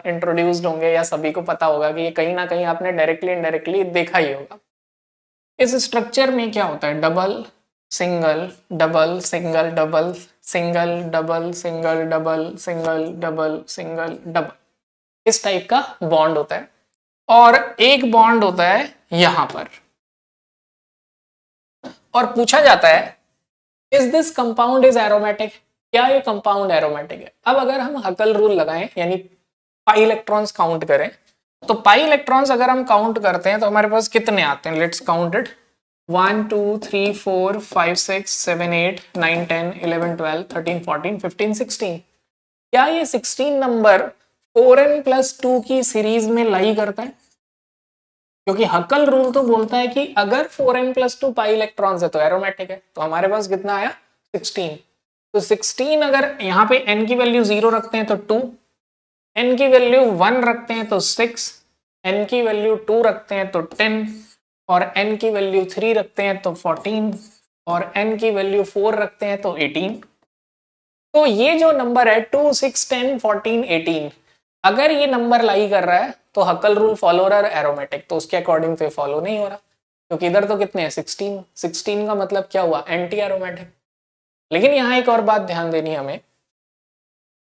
इंट्रोड्यूस्ड होंगे, या सभी को पता होगा कि ये कहीं ना कहीं आपने डायरेक्टली इनडायरेक्टली देखा ही होगा। इस स्ट्रक्चर में क्या होता है, double single double single double single double single double single double single double, इस टाइप का बॉन्ड होता है। और एक बॉन्ड होता है यहां पर, और पूछा जाता है is this compound is aromatic, क्या ये कंपाउंड एरोमेटिक है। अब अगर हम हकल रूल लगाएं, यानी पाई इलेक्ट्रॉन्स काउंट करें, तो पाई इलेक्ट्रॉन्स अगर हम काउंट करते हैं तो हमारे पास कितने आते हैं, लेट्स काउंट इट। 1 2 3 4 5 6 7 8 9 10 11 12 13 14 15 16। क्या ये 16 नंबर 4n+2 की सीरीज में लाई करता है, क्योंकि हकल रूल तो बोलता है कि अगर 4n+2 पाई इलेक्ट्रॉन्स है तो एरोमेटिक है। तो हमारे पास कितना आया, 16। तो 16 अगर यहाँ पे n की वैल्यू 0 रखते हैं तो 2, n की वैल्यू 1 रखते हैं तो 6, n की वैल्यू 2 रखते हैं तो 10, और n की वैल्यू 3 रखते हैं तो 14, और n की वैल्यू 4 रखते हैं तो 18। तो ये जो नंबर है 2 6 10 14 18, अगर ये नंबर लाई कर रहा है तो हकल रूल फॉलो हो रहा है एरोमेटिक, तो उसके अकॉर्डिंग पे फॉलो नहीं हो रहा, क्योंकि इधर तो कितने हैं 16, 16 का मतलब क्या हुआ, एंटी एरोमेटिक। लेकिन यहाँ एक और बात ध्यान देनी है हमें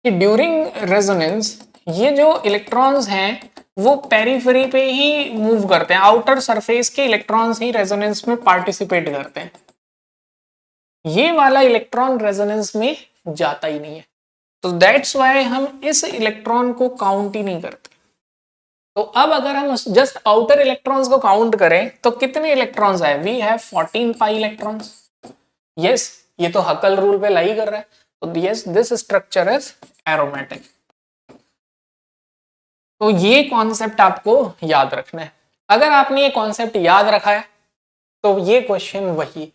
कि ड्यूरिंग रेजोनेंस ये जो इलेक्ट्रॉन्स हैं वो पेरिफेरी पे ही मूव करते हैं, आउटर सरफेस के इलेक्ट्रॉन्स ही रेजोनेंस में पार्टिसिपेट करते हैं। ये वाला इलेक्ट्रॉन रेजोनेंस में जाता ही नहीं है, तो दैट्स वाई हम इस इलेक्ट्रॉन को काउंट ही नहीं करते। तो अब अगर हम जस्ट आउटर इलेक्ट्रॉन्स को काउंट करें तो कितने इलेक्ट्रॉन्स आए, we have 14 pi electrons. Yes, ये तो हकल रूल पे लाई कर रहा है, तो yes this structure is aromatic. तो ये कॉन्सेप्ट आपको याद रखना है। अगर आपने ये कॉन्सेप्ट याद रखा है तो ये क्वेश्चन वही,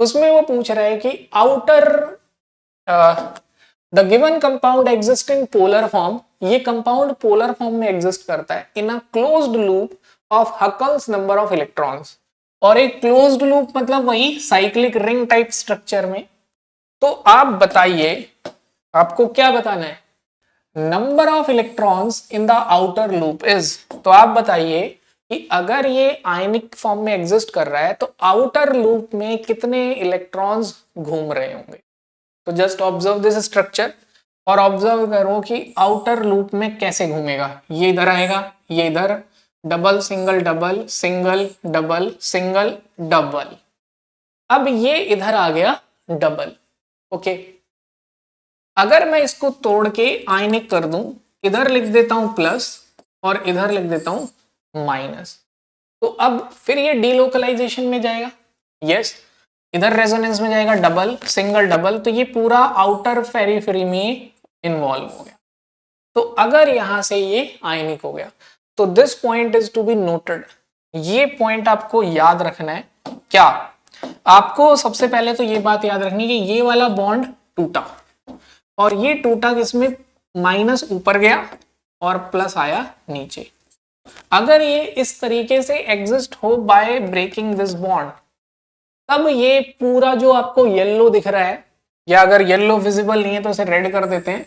उसमें वो पूछ रहा है कि outer the given compound exist in polar form, ये कंपाउंड पोलर फॉर्म में एग्जिस्ट करता है in a closed loop of Huckel's number of electrons. और एक क्लोज्ड लूप मतलब वही साइक्लिक रिंग टाइप स्ट्रक्चर में। तो आप बताइए, आपको क्या बताना है, number of electrons in the outer loop is. तो आप बताइए कि अगर ये आयनिक फॉर्म में एग्जिस्ट कर रहा है तो आउटर लूप में कितने इलेक्ट्रॉन्स घूम रहे होंगे। तो जस्ट ऑब्जर्व दिस स्ट्रक्चर और ऑब्जर्व करो कि आउटर लूप में कैसे घूमेगा। ये इधर आएगा, ये इधर, double single double single double single double. अब ये इधर आ गया डबल, ओके। अगर मैं इसको तोड़ के आयनिक कर दूं, इधर लिख देता हूं प्लस और इधर लिख देता हूं माइनस, तो अब फिर ये डीलोकलाइजेशन में जाएगा। यस, इधर रेजोनेंस में जाएगा डबल सिंगल डबल, तो ये पूरा आउटर पेरिफेरी में इन्वॉल्व हो गया। तो अगर यहां से ये आयनिक हो गया तो this point is to be noted. ये पॉइंट आपको याद रखना है। क्या आपको सबसे पहले तो ये बात याद रखनी कि ये वाला बॉन्ड टूटा और ये टूटा किसमें, माइनस ऊपर गया और प्लस आया नीचे। अगर ये इस तरीके से एग्जिस्ट हो बाय ब्रेकिंग दिस बॉन्ड, तब ये पूरा जो आपको येलो दिख रहा है, या अगर येलो विजिबल नहीं है तो इसे रेड कर देते हैं,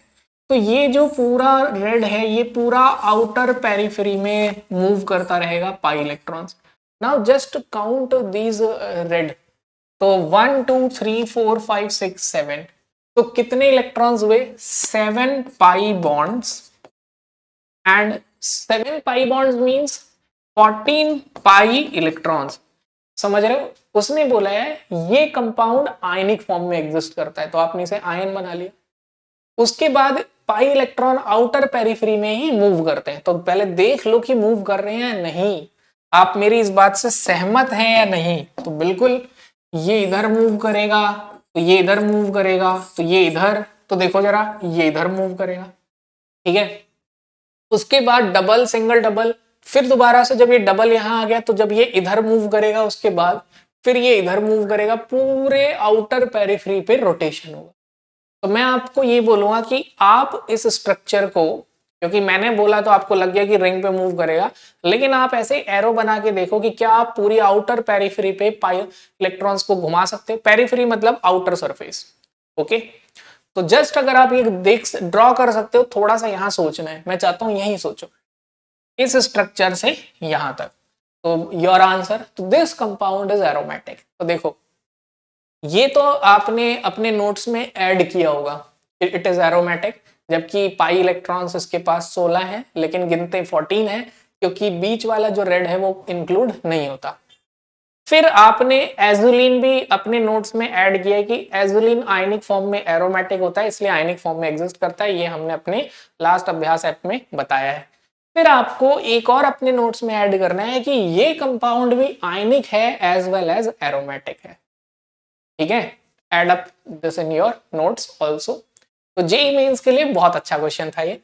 तो ये जो पूरा रेड है ये पूरा आउटर पेरिफेरी में मूव करता रहेगा pi electrons. Now just count these red. तो 1 2 3 4 5 6 7, तो कितने इलेक्ट्रॉन्स हुए, 7 pi bonds. And 7 pi bonds means 14 pi electrons. समझ रहे हो, उसने बोला है ये कंपाउंड आयनिक फॉर्म में एग्जिस्ट करता है, तो आपने इसे आयन बना लिया। उसके बाद पाई इलेक्ट्रॉन आउटर पेरिफेरी में ही मूव करते हैं, तो पहले देख लो कि मूव कर रहे हैं या नहीं। आप मेरी इस बात से सहमत हैं या नहीं, तो बिल्कुल ये इधर मूव करेगा तो ये इधर मूव करेगा, तो ये इधर, तो देखो जरा ये इधर मूव करेगा, ठीक है। उसके बाद डबल सिंगल डबल, फिर दोबारा से जब ये डबल यहां आ गया तो जब ये इधर मूव करेगा उसके बाद फिर ये इधर मूव करेगा, पूरे आउटर पेरिफेरी पे रोटेशन होगा। तो मैं आपको ये बोलूंगा कि आप इस स्ट्रक्चर को, क्योंकि मैंने बोला तो आपको लग गया कि रिंग पे मूव करेगा, लेकिन आप ऐसे एरो बना के देखो कि क्या आप पूरी आउटर पेरिफेरी पे पाई इलेक्ट्रॉन्स को घुमा सकते हो। पेरिफेरी मतलब आउटर सरफेस, ओके। तो जस्ट अगर आप ये देख ड्रॉ कर सकते हो, थोड़ा सा यहां सोचना है, मैं चाहता हूं यही सोचो इस स्ट्रक्चर से यहां तक। तो योर आंसर, तो दिस कंपाउंड इज एरोमेटिक। तो देखो ये तो आपने अपने नोट्स में ऐड किया होगा, इट इज एरोमेटिक, जबकि पाई इलेक्ट्रॉन्स इसके पास 16 है लेकिन गिनते 14 है, क्योंकि बीच वाला जो रेड है वो इंक्लूड नहीं होता। फिर आपने एजुलिन भी अपने नोट्स में ऐड किया है कि एजुलिन आयनिक फॉर्म में एरोमेटिक होता है, इसलिए आयनिक फॉर्म में एग्जिस्ट करता है, ये हमने अपने लास्ट अभ्यास ऐप में बताया है। फिर आपको एक और अपने नोट्स में ऐड करना है कि ये कंपाउंड भी आयनिक है एज वेल एज एरोमेटिक है, ठीक है। Add up this in your notes also. तो जेईई मेंस के लिए बहुत अच्छा क्वेश्चन था ये,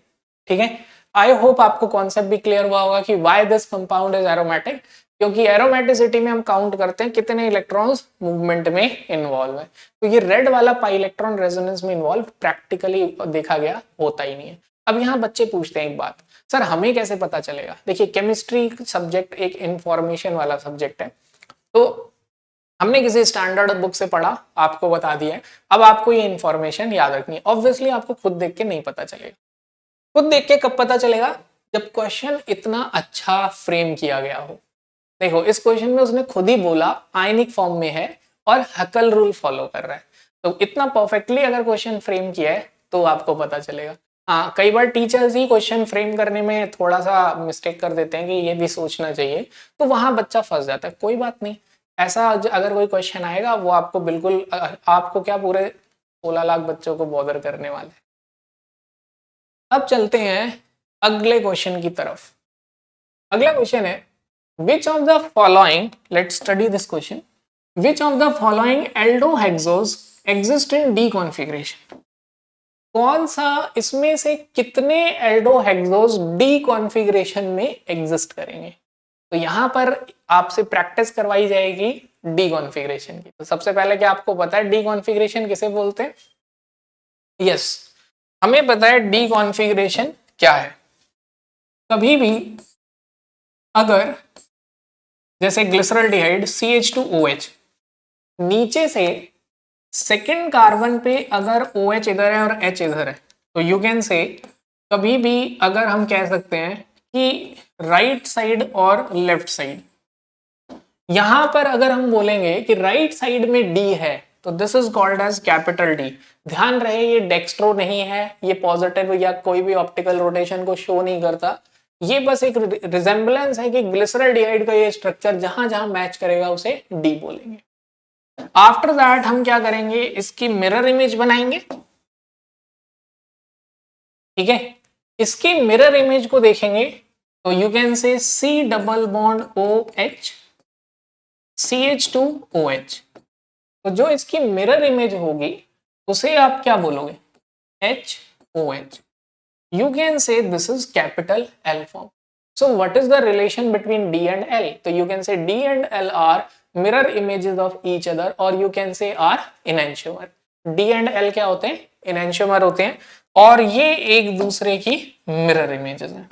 ठीक है। आई होप आपको कॉन्सेप्ट भी क्लियर हुआ होगा कि why this compound is aromatic, क्योंकि एरोमेटिसिटी में हम काउंट करते हैं कितने इलेक्ट्रॉन्स मूवमेंट में इन्वॉल्व है। तो ये रेड वाला पाई इलेक्ट्रॉन रेजोनेंस में इन्वॉल्व प्रैक्टिकली देखा गया होता ही नहीं है। अब यहाँ बच्चे पूछते हैं एक बात, सर हमें कैसे पता चलेगा। देखिए केमिस्ट्री सब्जेक्ट एक इंफॉर्मेशन वाला सब्जेक्ट है, तो हमने किसी स्टैंडर्ड बुक से पढ़ा, आपको बता दिया है, अब आपको ये इन्फॉर्मेशन याद रखनी है। ऑब्वियसली आपको खुद देख के नहीं पता चलेगा। खुद देख के कब पता चलेगा, जब क्वेश्चन इतना अच्छा फ्रेम किया गया हो। देखो इस क्वेश्चन में उसने खुद ही बोला आयनिक फॉर्म में है और हकल रूल फॉलो कर रहा है, तो इतना परफेक्टली अगर क्वेश्चन फ्रेम किया है तो आपको पता चलेगा। हाँ, कई बार टीचर्स ही क्वेश्चन फ्रेम करने में थोड़ा सा मिस्टेक कर देते हैं कि ये भी सोचना चाहिए, तो वहां बच्चा फंस जाता है। कोई बात नहीं, ऐसा अगर कोई क्वेश्चन आएगा वो आपको बिल्कुल आपको क्या पूरे 16 लाख बच्चों को बॉदर करने वाले हैं। अब चलते हैं अगले क्वेश्चन की तरफ। अगला क्वेश्चन है which of the following, let's study this question, which of the following aldohexose exist in D configuration। कौन सा इसमें से कितने एल्डोहेक्सोस डी कॉन्फ़िगरेशन में एग्जिस्ट करेंगे। तो यहां पर आपसे प्रैक्टिस करवाई जाएगी डी कॉन्फ़िगरेशन की। तो सबसे पहले क्या आपको पता है डी कॉन्फ़िगरेशन किसे बोलते हैं। यस, हमें पता है डी कॉन्फ़िगरेशन क्या है। कभी भी अगर जैसे ग्लिसरॉल्डिहाइड CH2OH, नीचे से सेकेंड कार्बन पे अगर OH इधर है और H इधर है, तो यू कैन से कभी भी अगर हम कह सकते हैं कि राइट साइड और लेफ्ट साइड, यहां पर अगर हम बोलेंगे कि राइट साइड में D है तो this is called as capital D। ध्यान रहे ये डेक्स्ट्रो नहीं है, ये पॉजिटिव या कोई भी ऑप्टिकल रोटेशन को शो नहीं करता, ये बस एक रिजेंबलेंस है कि ग्लिसरॉल्डिहाइड का ये स्ट्रक्चर जहां जहां मैच करेगा उसे डी बोलेंगे। आफ्टर दैट हम क्या करेंगे, इसकी मिरर इमेज बनाएंगे, ठीक है। इसकी मिरर इमेज को देखेंगे तो यू कैन से C double bond OH CH2OH। तो जो इसकी मिरर इमेज होगी उसे आप क्या बोलोगे, H OH. You can say this is capital L form. So what is the relation between D and L? So you can say D and L are mirror images of each other, or you can say are enantiomer. D and L क्या होते हैं? Enantiomer होते हैं, और ये एक दूसरे की मिरर इमेजेस हैं.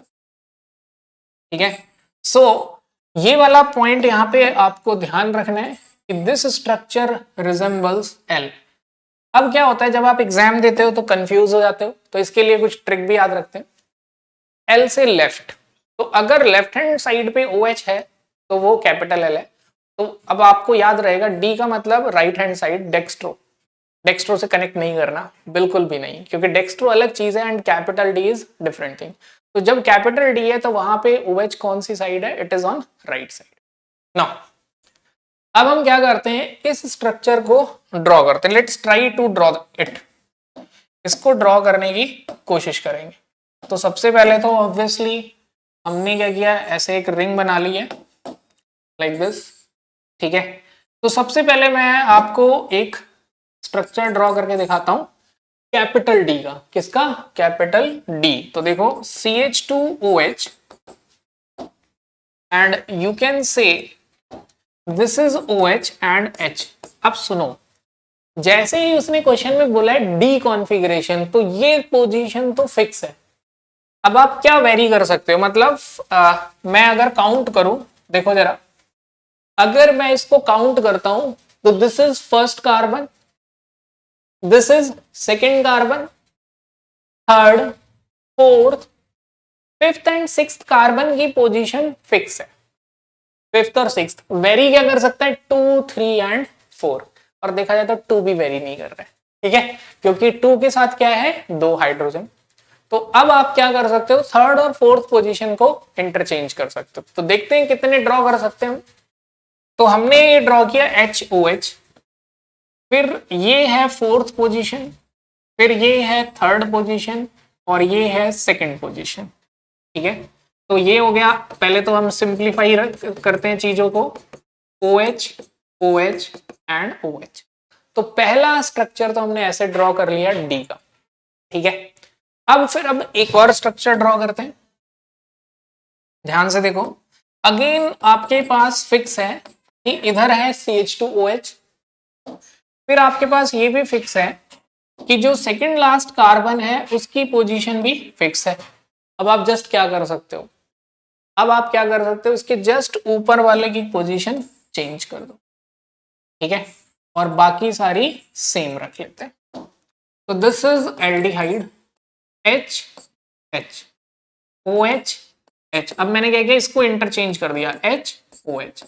ठीक है. सो ये वाला पॉइंट यहाँ पे आपको ध्यान रखना है कि दिस स्ट्रक्चर रिजेंबल्स L. अब क्या होता है जब आप एग्जाम देते हो तो कंफ्यूज हो जाते हो, तो इसके लिए कुछ ट्रिक भी याद रखते हैं. L से लेफ्ट, तो अगर लेफ्ट हैंड साइड पे OH है तो वो कैपिटल L है. तो अब आपको याद रहेगा D का मतलब right hand side, dextro. Dextro से कनेक्ट नहीं करना, बिल्कुल भी नहीं, क्योंकि डेक्स्ट्रो अलग चीज है and capital D is different thing. तो जब कैपिटल D है तो वहां पे OH कौन सी साइड है? It is on right side. Now अब हम क्या करते हैं, इस स्ट्रक्चर को ड्रॉ करते हैं. Let's try to draw it. इसको ड्रॉ करने की कोशिश करेंगे. तो सबसे पहले तो ऑब्वियसली हमने क्या किया, ऐसे एक रिंग बना ली है लाइक दिस. ठीक है. तो सबसे पहले मैं आपको एक स्ट्रक्चर ड्रॉ करके दिखाता हूं कैपिटल D का. किसका? Capital D. तो देखो CH2OH एंड यू कैन से this is OH and H. अब सुनो, जैसे ही उसने क्वेश्चन में बोला है D कॉन्फ़िगरेशन, तो ये पोजीशन तो फिक्स है. अब आप क्या वेरी कर सकते हो, मतलब मैं अगर काउंट करूं, देखो जरा, अगर मैं इसको काउंट करता हूं तो this is first carbon, this is second carbon, third, fourth, fifth and sixth carbon की पोजीशन फिक्स है. फिफ्थ और सिक्स्थ वेरी क्या कर सकता है? 2, 3 एंड 4. और देखा जाए तो 2 भी वेरी नहीं कर रहा है. ठीक है, क्योंकि 2 के साथ क्या है? 2 हाइड्रोजन. तो अब आप क्या कर सकते हो, थर्ड और फोर्थ पोजीशन को इंटरचेंज कर सकते हो. तो देखते हैं कितने ड्रॉ कर सकते हैं. तो हमने ये ड्रॉ किया HOH, फिर ये है फोर्थ पोजीशन, फिर ये है थर्ड पोजीशन, और ये है सेकंड पोजीशन. ठीक है. तो ये हो गया. पहले तो हम सिंप्लीफाई करते हैं चीजों को. OH, OH and OH. तो पहला स्ट्रक्चर तो हमने ऐसे ड्रॉ कर लिया D का. ठीक है. अब एक और स्ट्रक्चर ड्रॉ करते हैं. ध्यान से देखो, अगेन आपके पास फिक्स है कि इधर है CH2OH, फिर आपके पास ये भी फिक्स है कि जो सेकंड लास्ट कार्बन है उसकी पोजीशन भी फिक्स है. अब आप जस्ट क्या कर सकते हो, इसके जस्ट ऊपर वाले की पोजीशन चेंज कर दो. ठीक है, और बाकी सारी सेम रख लेते हैं. तो this is aldehyde H H OH H. अब मैंने क्या किया, इसको इंटरचेंज कर दिया H OH.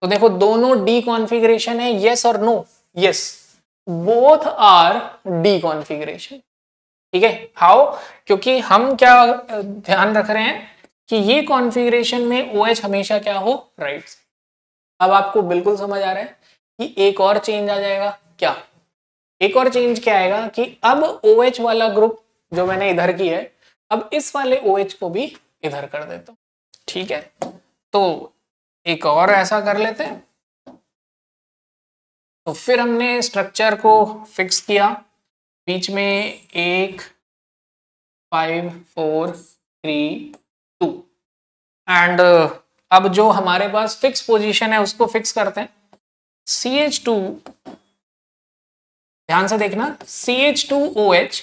तो देखो दोनों D कॉन्फ़िगरेशन है. यस और no? Yes, both are D configuration. ठीक है. हाउ? क्योंकि हम क्या ध्यान रख रहे हैं कि ये कॉन्फ़िगरेशन में OH हमेशा क्या हो? राइट. अब आपको बिल्कुल समझ आ रहा है कि एक और चेंज आ जाएगा. क्या? एक और चेंज क्या आएगा कि अब OH वाला ग्रुप जो मैंने इधर की है, अब इस वाले OH को भी इधर कर देता हूं. ठीक है. तो एक और ऐसा कर लेते हैं. तो फिर हमने स्ट्रक्चर को फिक्स किया. बीच में 1, 5, 4, 3, 2 एंड अब जो हमारे पास फिक्स पोजीशन है उसको फिक्स करते हैं. CH2, ध्यान से देखना, CH2OH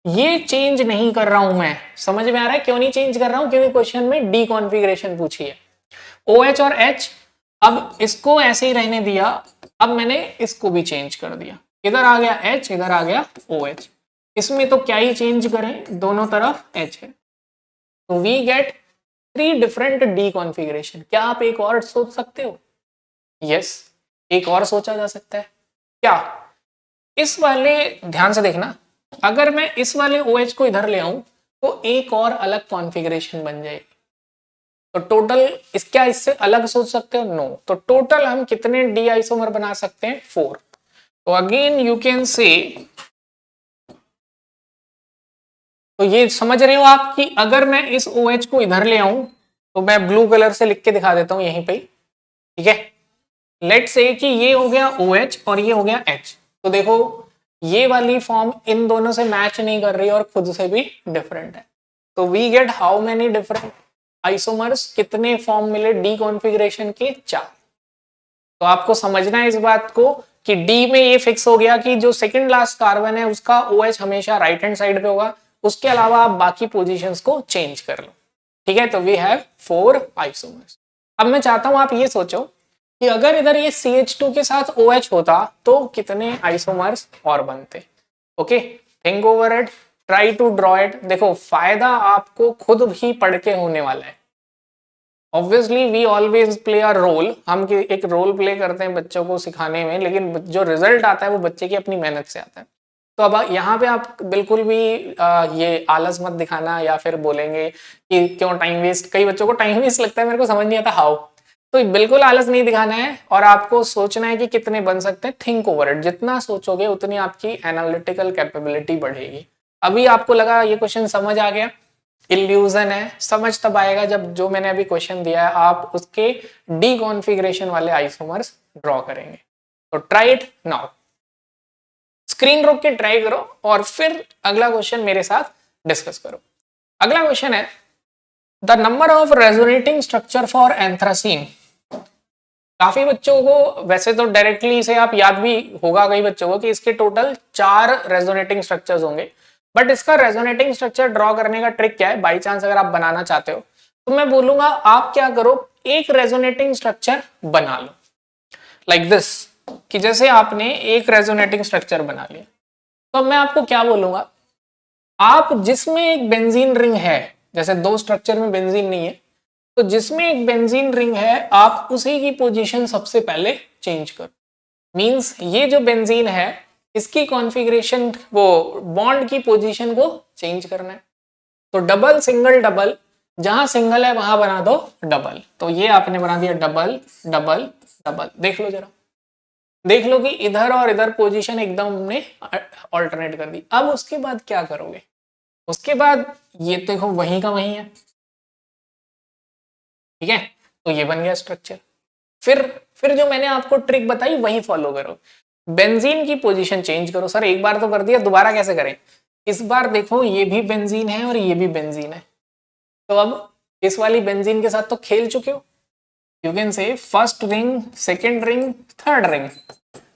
ये चेंज नहीं कर रहा हूं मैं. समझ में आ रहा है क्यों नहीं चेंज कर रहा हूं? क्योंकि क्वेश्चन में D कॉन्फ़िगरेशन पूछी है. OH और H, अब इसको ऐसे ही रहने दिया. अब मैंने इसको भी चेंज कर दिया. इधर आ गया H, इधर आ गया OH. इसमें तो क्या ही चेंज करें, दोनों तरफ H है. तो we get 3 different D configuration. क्या आप एक और सोच सकते हो? यस, एक और सोचा जा सकता है. क्या? इस वाले, ध्यान से देखना, अगर मैं इस वाले OH को इधर ले आऊं तो एक और अलग कॉन्फ़िगरेशन बन जाएगी. तो टोटल क्या इससे अलग सोच सकते हो? नो. तो टोटल हम कितने D आइसोमर बना सकते हैं? 4. तो अगेन यू कैन से, तो ये समझ रहे हो आप कि अगर मैं इस OH को इधर ले आऊं तो मैं ब्लू कलर से लिख के दिखा देता हूं यहीं पे. ठीक है. लेट्स से कि ये हो गया OH और ये हो गया H. तो देखो ये वाली फॉर्म इन दोनों से मैच नहीं कर रही और खुद से भी डिफरेंट है। तो we get how many different isomers, कितने फॉर्म मिले डी कॉन्फ़िगरेशन के? 4। तो आपको समझना है इस बात को कि डी में ये फिक्स हो गया कि जो सेकंड लास्ट कार्बन है उसका OH हमेशा राइट हैंड साइड पे होगा, उसके अलावा आप बाकी पोजीशंस को चेंज कर लो। ठीक है, तो वी हैव 4 आइसोमर्स। अब मैं चाहता हूं आप ये सोचो कि अगर इधर ये CH2 के साथ OH होता तो कितने आइसोमर्स और बनते। Okay, think over it, try to draw it. देखो फायदा आपको खुद भी पढ़ के होने वाला है। Obviously we always play a role, हम एक रोल प्ले करते हैं बच्चों को सिखाने में, लेकिन जो रिजल्ट आता है वो बच्चे की अपनी मेहनत से आता है। तो अब यहाँ पे आप बिल्कुल भी ये आलस मत दिखाना या फिर बोलेंगे कि क्यों टाइम वेस्ट, कई बच्चों को टाइम वेस्ट लगता है, मेरे को समझ नहीं आता हाउ। तो बिल्कुल आलस नहीं दिखाना है और आपको सोचना है कि कितने बन सकते हैं। थिंक ओवर इट, जितना सोचोगे उतनी आपकी एनालिटिकल कैपेबिलिटी बढ़ेगी। अभी आपको लगा ये क्वेश्चन समझ आ गया, इल्यूजन है, समझ तब आएगा जब जो मैंने अभी क्वेश्चन दिया है आप उसके डी कॉन्फ़िगरेशन वाले आइसोमर्स ड्रॉ करेंगे। तो ट्राई इट नाउ, स्क्रीन रोक के ट्राई करो और फिर अगला क्वेश्चन मेरे साथ डिस्कस करो। अगला क्वेश्चन है the number of resonating structure for anthracene. काफी बच्चों को वैसे तो डायरेक्टली से आप याद भी होगा कई बच्चों को कि इसके टोटल 4 रेजोनेटिंग स्ट्रक्चर्स होंगे, बट इसका रेजोनेटिंग स्ट्रक्चर ड्रॉ करने का ट्रिक क्या है, बाई चांस अगर आप बनाना चाहते हो तो मैं बोलूंगा आप क्या करो, एक रेजोनेटिंग स्ट्रक्चर बना लो लाइक दिस, कि जैसे आपने एक रेजोनेटिंग स्ट्रक्चर बना लिया। तो मैं आपको क्या बोलूंगा, आप जिसमें एक बेंजीन रिंग है, जैसे 2 स्ट्रक्चर में बेंजीन नहीं है, तो जिसमें एक बेंजीन रिंग है आप उसी की पोजीशन सबसे पहले चेंज करो। मींस ये जो बेंजीन है इसकी कॉन्फ़िगरेशन, वो बॉन्ड की पोजीशन को चेंज करना है। तो डबल सिंगल डबल, जहां सिंगल है वहां बना दो डबल। तो ये आपने बना दिया डबल डबल डबल। देख लो जरा, देख लो कि इधर और इधर पोजीशन एकदम हमने ऑल्टरनेट कर दी। अब उसके बाद क्या करोगे, उसके बाद ये देखो वहीं का वहीं है, ठीक है, तो ये बन गया स्ट्रक्चर। फिर जो मैंने आपको ट्रिक बताई वही फॉलो करो, बेंजीन की पोजीशन चेंज करो। सर एक बार तो कर दिया, दोबारा कैसे करें? इस बार देखो ये भी बेंजीन है और ये भी बेंजीन है, तो अब इस वाली बेंजीन के साथ तो खेल चुके हो, यू कैन से first ring, second ring, third ring.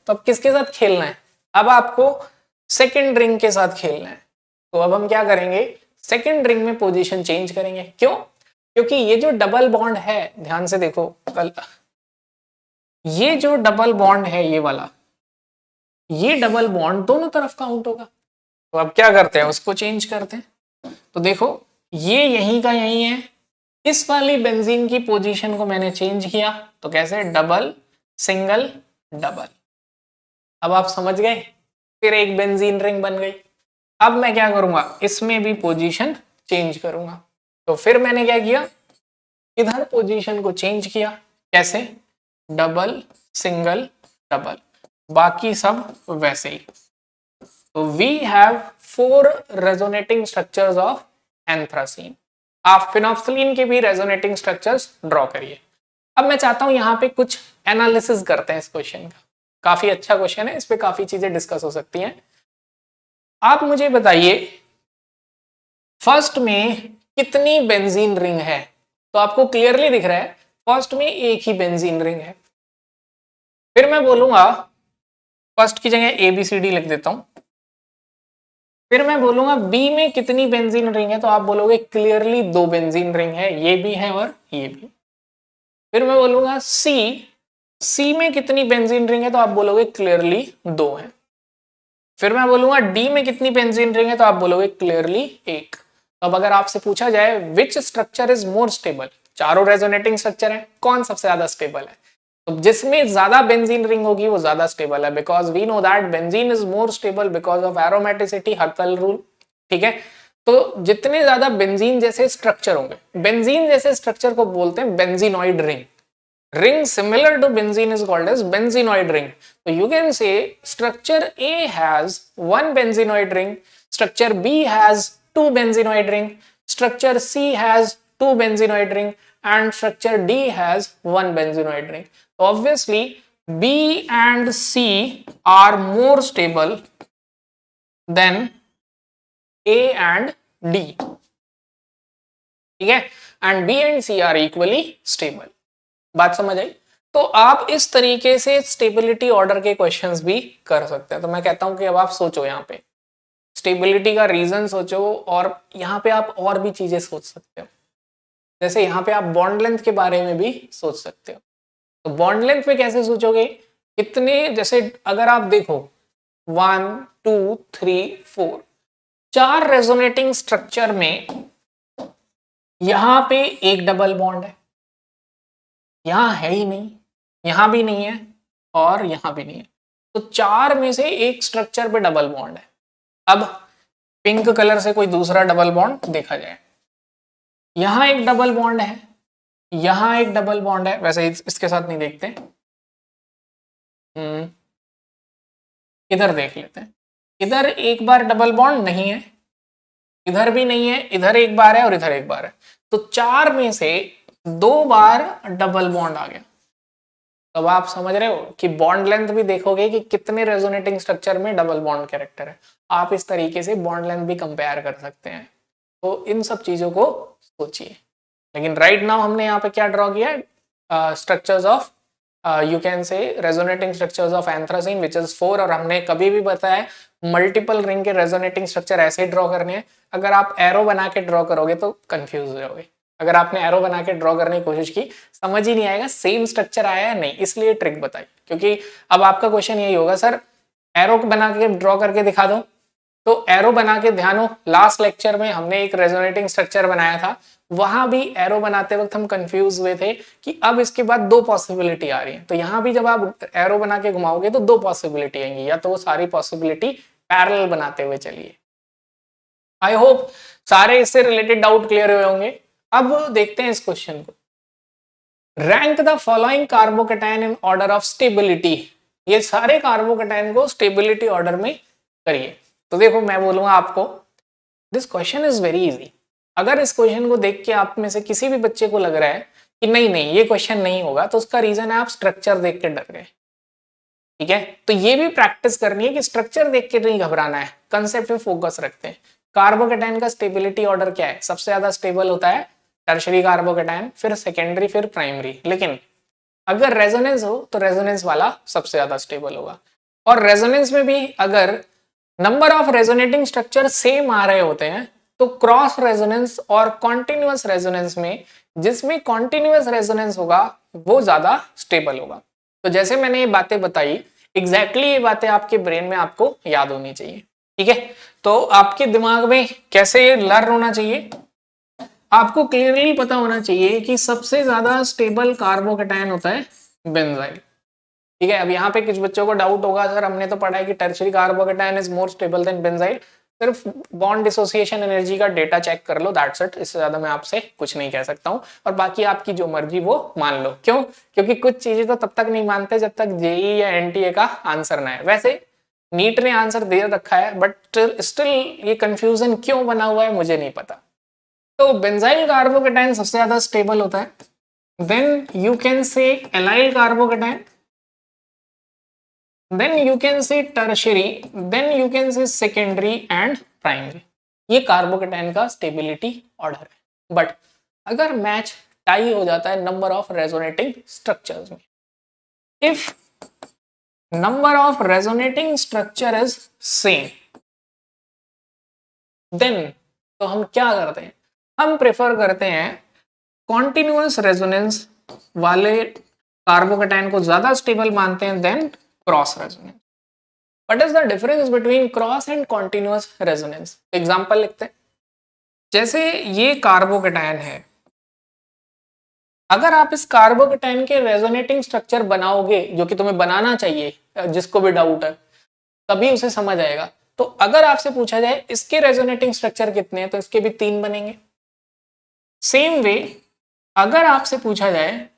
तो अब किसके साथ खेलना है? अब आपको सेकेंड रिंग के साथ खेलना है। तो अब हम क्या करेंगे, सेकेंड रिंग में पोजीशन चेंज करेंगे। क्यों? क्योंकि ये जो डबल बॉन्ड है, ध्यान से देखो कल, ये जो डबल बॉन्ड है ये वाला, ये डबल बॉन्ड दोनों तरफ काउंट होगा। तो अब क्या करते हैं, उसको चेंज करते हैं। तो देखो ये यहीं का यहीं है, इस वाली बेंजीन की पोजीशन को मैंने चेंज किया, तो कैसे, डबल सिंगल डबल। अब आप समझ गए, फिर एक बेंजीन रिंग बन गई। अब मैं क्या करूंगा, इसमें भी पोजीशन चेंज करूंगा। तो फिर मैंने क्या किया, इधर पोजीशन को चेंज किया, कैसे, डबल सिंगल डबल, बाकी सब वैसे ही। तो we have 4 resonating structures of anthracene. आप फिनोक्सिलीन के भी रेजोनेटिंग स्ट्रक्चर्स ड्रॉ करिए। अब मैं चाहता हूं यहां पे कुछ एनालिसिस करते हैं इस क्वेश्चन का। काफी अच्छा क्वेश्चन है, इस पे काफी चीजें डिस्कस हो सकती हैं। आप मुझे बताइए फर्स्ट में कितनी बेंजीन रिंग है? तो आपको क्लियरली दिख रहा है फर्स्ट में एक ही बेंजीन रिंग है। फिर मैं बोलूंगा, फर्स्ट की जगह ABCD लिख देता हूं। फिर मैं बोलूंगा बी में कितनी बेंजीन रिंग है, तो आप बोलोगे क्लियरली 2 बेंजीन रिंग है, ये भी है और ये भी। फिर मैं बोलूंगा सी में कितनी बेंजीन रिंग है, तो आप बोलोगे क्लियरली 2 है। फिर मैं बोलूंगा डी में कितनी बेंजीन रिंग है, तो आप बोलोगे क्लियरली 1। तो अब अगर आपसे पूछा जाए which structure is more stable, चारों रेजोनेटिंग स्ट्रक्चर है, कौन सबसे ज्यादा स्टेबल है? तो जिसमें ज्यादा बेंजीन रिंग होगी वो ज्यादा स्टेबल है, because we know that benzene is more stable because of aromaticity, Huckel rule. ठीक है, तो जितने ज्यादा बेंजीन जैसे स्ट्रक्चर होंगे, बेंजीन जैसे स्ट्रक्चर को बोलते हैं benzenoid ring. Ring similar to benzene is called as benzenoid ring. So you can say structure A has 1 benzenoid ring, structure B has 2 benzenoid ring, structure C has 2 benzenoid ring, and structure D has 1 benzenoid ring. Obviously B and C are more stable than A and D, ठीक है, and B and C are equally stable. बात समझ आई? तो आप इस तरीके से stability order के क्वेश्चंस भी कर सकते हैं। तो मैं कहता हूं कि अब आप सोचो, यहाँ पे स्टेबिलिटी का रीजन सोचो, और यहाँ पे आप और भी चीजें सोच सकते हो। जैसे यहाँ पे आप बॉन्ड लेंथ के बारे में भी सोच सकते हो। तो बॉन्ड लेंथ पे कैसे सोचोगे? कितने, जैसे अगर आप देखो 1 2 3 4 4 रेजोनेटिंग स्ट्रक्चर में यहां पे एक डबल बॉन्ड है, यहां है ही नहीं, यहां भी नहीं है, और यहां भी नहीं है। तो 4 में से एक स्ट्रक्चर पे डबल बॉन्ड है। अब पिंक कलर से कोई दूसरा डबल बॉन्ड देखा जाए, यहां एक डबल बॉन्ड है, यहां एक डबल बॉन्ड है, वैसे इसके साथ नहीं देखते, इधर देख लेते हैं। इधर एक बार डबल बॉन्ड नहीं है, इधर भी नहीं है, इधर एक बार है और इधर एक बार है। तो 4 में से 2 बार डबल बॉन्ड आ गया। अब आप समझ रहे हो कि बॉन्ड लेंथ भी देखोगे कि कितने रेजोनेटिंग स्ट्रक्चर में डबल बॉन्ड कैरेक्टर है। आप इस तरीके से बॉन्ड लेंथ भी कंपेयर कर सकते हैं। तो इन सब चीजों को सोचिए। लेकिन राइट नाउ हमने यहाँ पे क्या ड्रॉ किया है? स्ट्रक्चर्स ऑफ यू कैन से resonating structures of anthracene which is 4। और हमने कभी भी बताया मल्टीपल रिंग के रेजोनेटिंग स्ट्रक्चर ऐसे ड्रॉ करने हैं। अगर आप एरो बना के ड्रॉ करोगे तो कंफ्यूज हो जाओगे। अगर आपने एरो बना के ड्रॉ करने की कोशिश की, समझ ही नहीं आएगा सेम स्ट्रक्चर आया है नहीं, इसलिए ट्रिक बताई। क्योंकि अब आपका क्वेश्चन यही होगा, सर एरो बना के ड्रॉ करके दिखा दो। तो एरो बना के, ध्यान हो लास्ट लेक्चर में हमने एक रेजोनेटिंग स्ट्रक्चर बनाया था, वहां भी एरो बनाते वक्त हम कंफ्यूज हुए थे कि अब इसके बाद 2 पॉसिबिलिटी आ रही है। तो यहां भी जब आप एरो बना के घुमाओगे तो 2 पॉसिबिलिटी आएंगी, या तो वो सारी पॉसिबिलिटी पैरेलल बनाते हुए चलिए। आई होप सारे इससे रिलेटेड डाउट क्लियर हुए होंगे। अब देखते हैं इस क्वेश्चन को। Rank the following carbocation in order of stability. ये सारे कार्बोकेटाइन को स्टेबिलिटी ऑर्डर में करिए। तो देखो मैं बोलूंगा आपको, this question is very easy. अगर इस क्वेश्चन को देख के आप में से किसी भी बच्चे को लग रहा है कि नहीं नहीं ये क्वेश्चन नहीं होगा, तो उसका रीजन है आप स्ट्रक्चर देख के डर गए। ठीक है, तो ये भी प्रैक्टिस करनी है कि स्ट्रक्चर देख के नहीं घबराना है, कंसेप्ट पे फोकस रखते हैं। कार्बोकेटाइन का स्टेबिलिटी ऑर्डर क्या है? सबसे ज्यादा स्टेबल होता है टर्शरी कार्बोकेटाइन, फिर सेकेंडरी, फिर प्राइमरी। लेकिन अगर रेजोनेंस हो तो रेजोनेंस वाला सबसे ज्यादा स्टेबल होगा। और रेजोनेंस में भी अगर number of resonating structure same आ रहे होते हैं, तो क्रॉस रेजोनेंस और कॉन्टिन्यूअस रेजोनेंस में जिसमें कॉन्टिन्यूअस रेजोनेंस होगा वो ज्यादा स्टेबल होगा। तो जैसे मैंने ये बातें बताई, एग्जैक्टली ये बातें आपके ब्रेन में आपको याद होनी चाहिए। ठीक है, तो आपके दिमाग में कैसे ये लर्न होना चाहिए? आपको क्लियरली पता होना चाहिए कि सबसे ज्यादा स्टेबल कार्बोकेटाइन होता है बेंजाइल। ठीक है, अब यहाँ पे कुछ बच्चों को डाउट होगा, सर हमने तो पढ़ा है कि tertiary carbocation is more stable then benzyl. सिर्फ बॉन्ड डिसोसिएशन एनर्जी का डेटा चेक कर लो, दैट्स इट। इससे ज्यादा मैं आपसे कुछ नहीं कह सकता हूँ। और बाकी आपकी जो मर्जी वो मान लो। क्यों? क्योंकि कुछ चीजें तो तब तक नहीं मानते जब तक जेई या एनटीए का आंसर ना है। वैसे नीट ने आंसर दे रखा है, बट स्टिल ये कंफ्यूजन क्यों बना हुआ है मुझे नहीं पता। तो बेंजाइल कार्बोकेटाइन सबसे ज्यादा स्टेबल होता है। Then you can say allyl carbocation, then you can say tertiary, then you can say secondary and primary। ये कार्बोकेटाइन का स्टेबिलिटी ऑर्डर है। बट अगर मैच टाई हो जाता है नंबर ऑफ रेजोनेटिंग स्ट्रक्चर्स में, if number of resonating structure is same, then तो हम क्या करते हैं? हम प्रेफर करते हैं कॉन्टिन्यूअस रेजोनेंस वाले कार्बोकेटाइन को ज्यादा स्टेबल मानते हैं then cross resonance. What is the difference between cross and continuous resonance? Example लिखते हैं। जैसे ये कार्बोकेटाइन है, अगर आप इस कार्बोकेटाइन के रेजोनेटिंग स्ट्रक्चर बनाओगे, जो कि तुम्हें बनाना चाहिए, जिसको भी डाउट है तभी उसे समझ आएगा। तो अगर आपसे पूछा जाए इसके रेजोनेटिंग स्ट्रक्चर कितने हैं, तो इसके भी 3 बनेंगे। सेम वे अगर आपसे पूछा जाए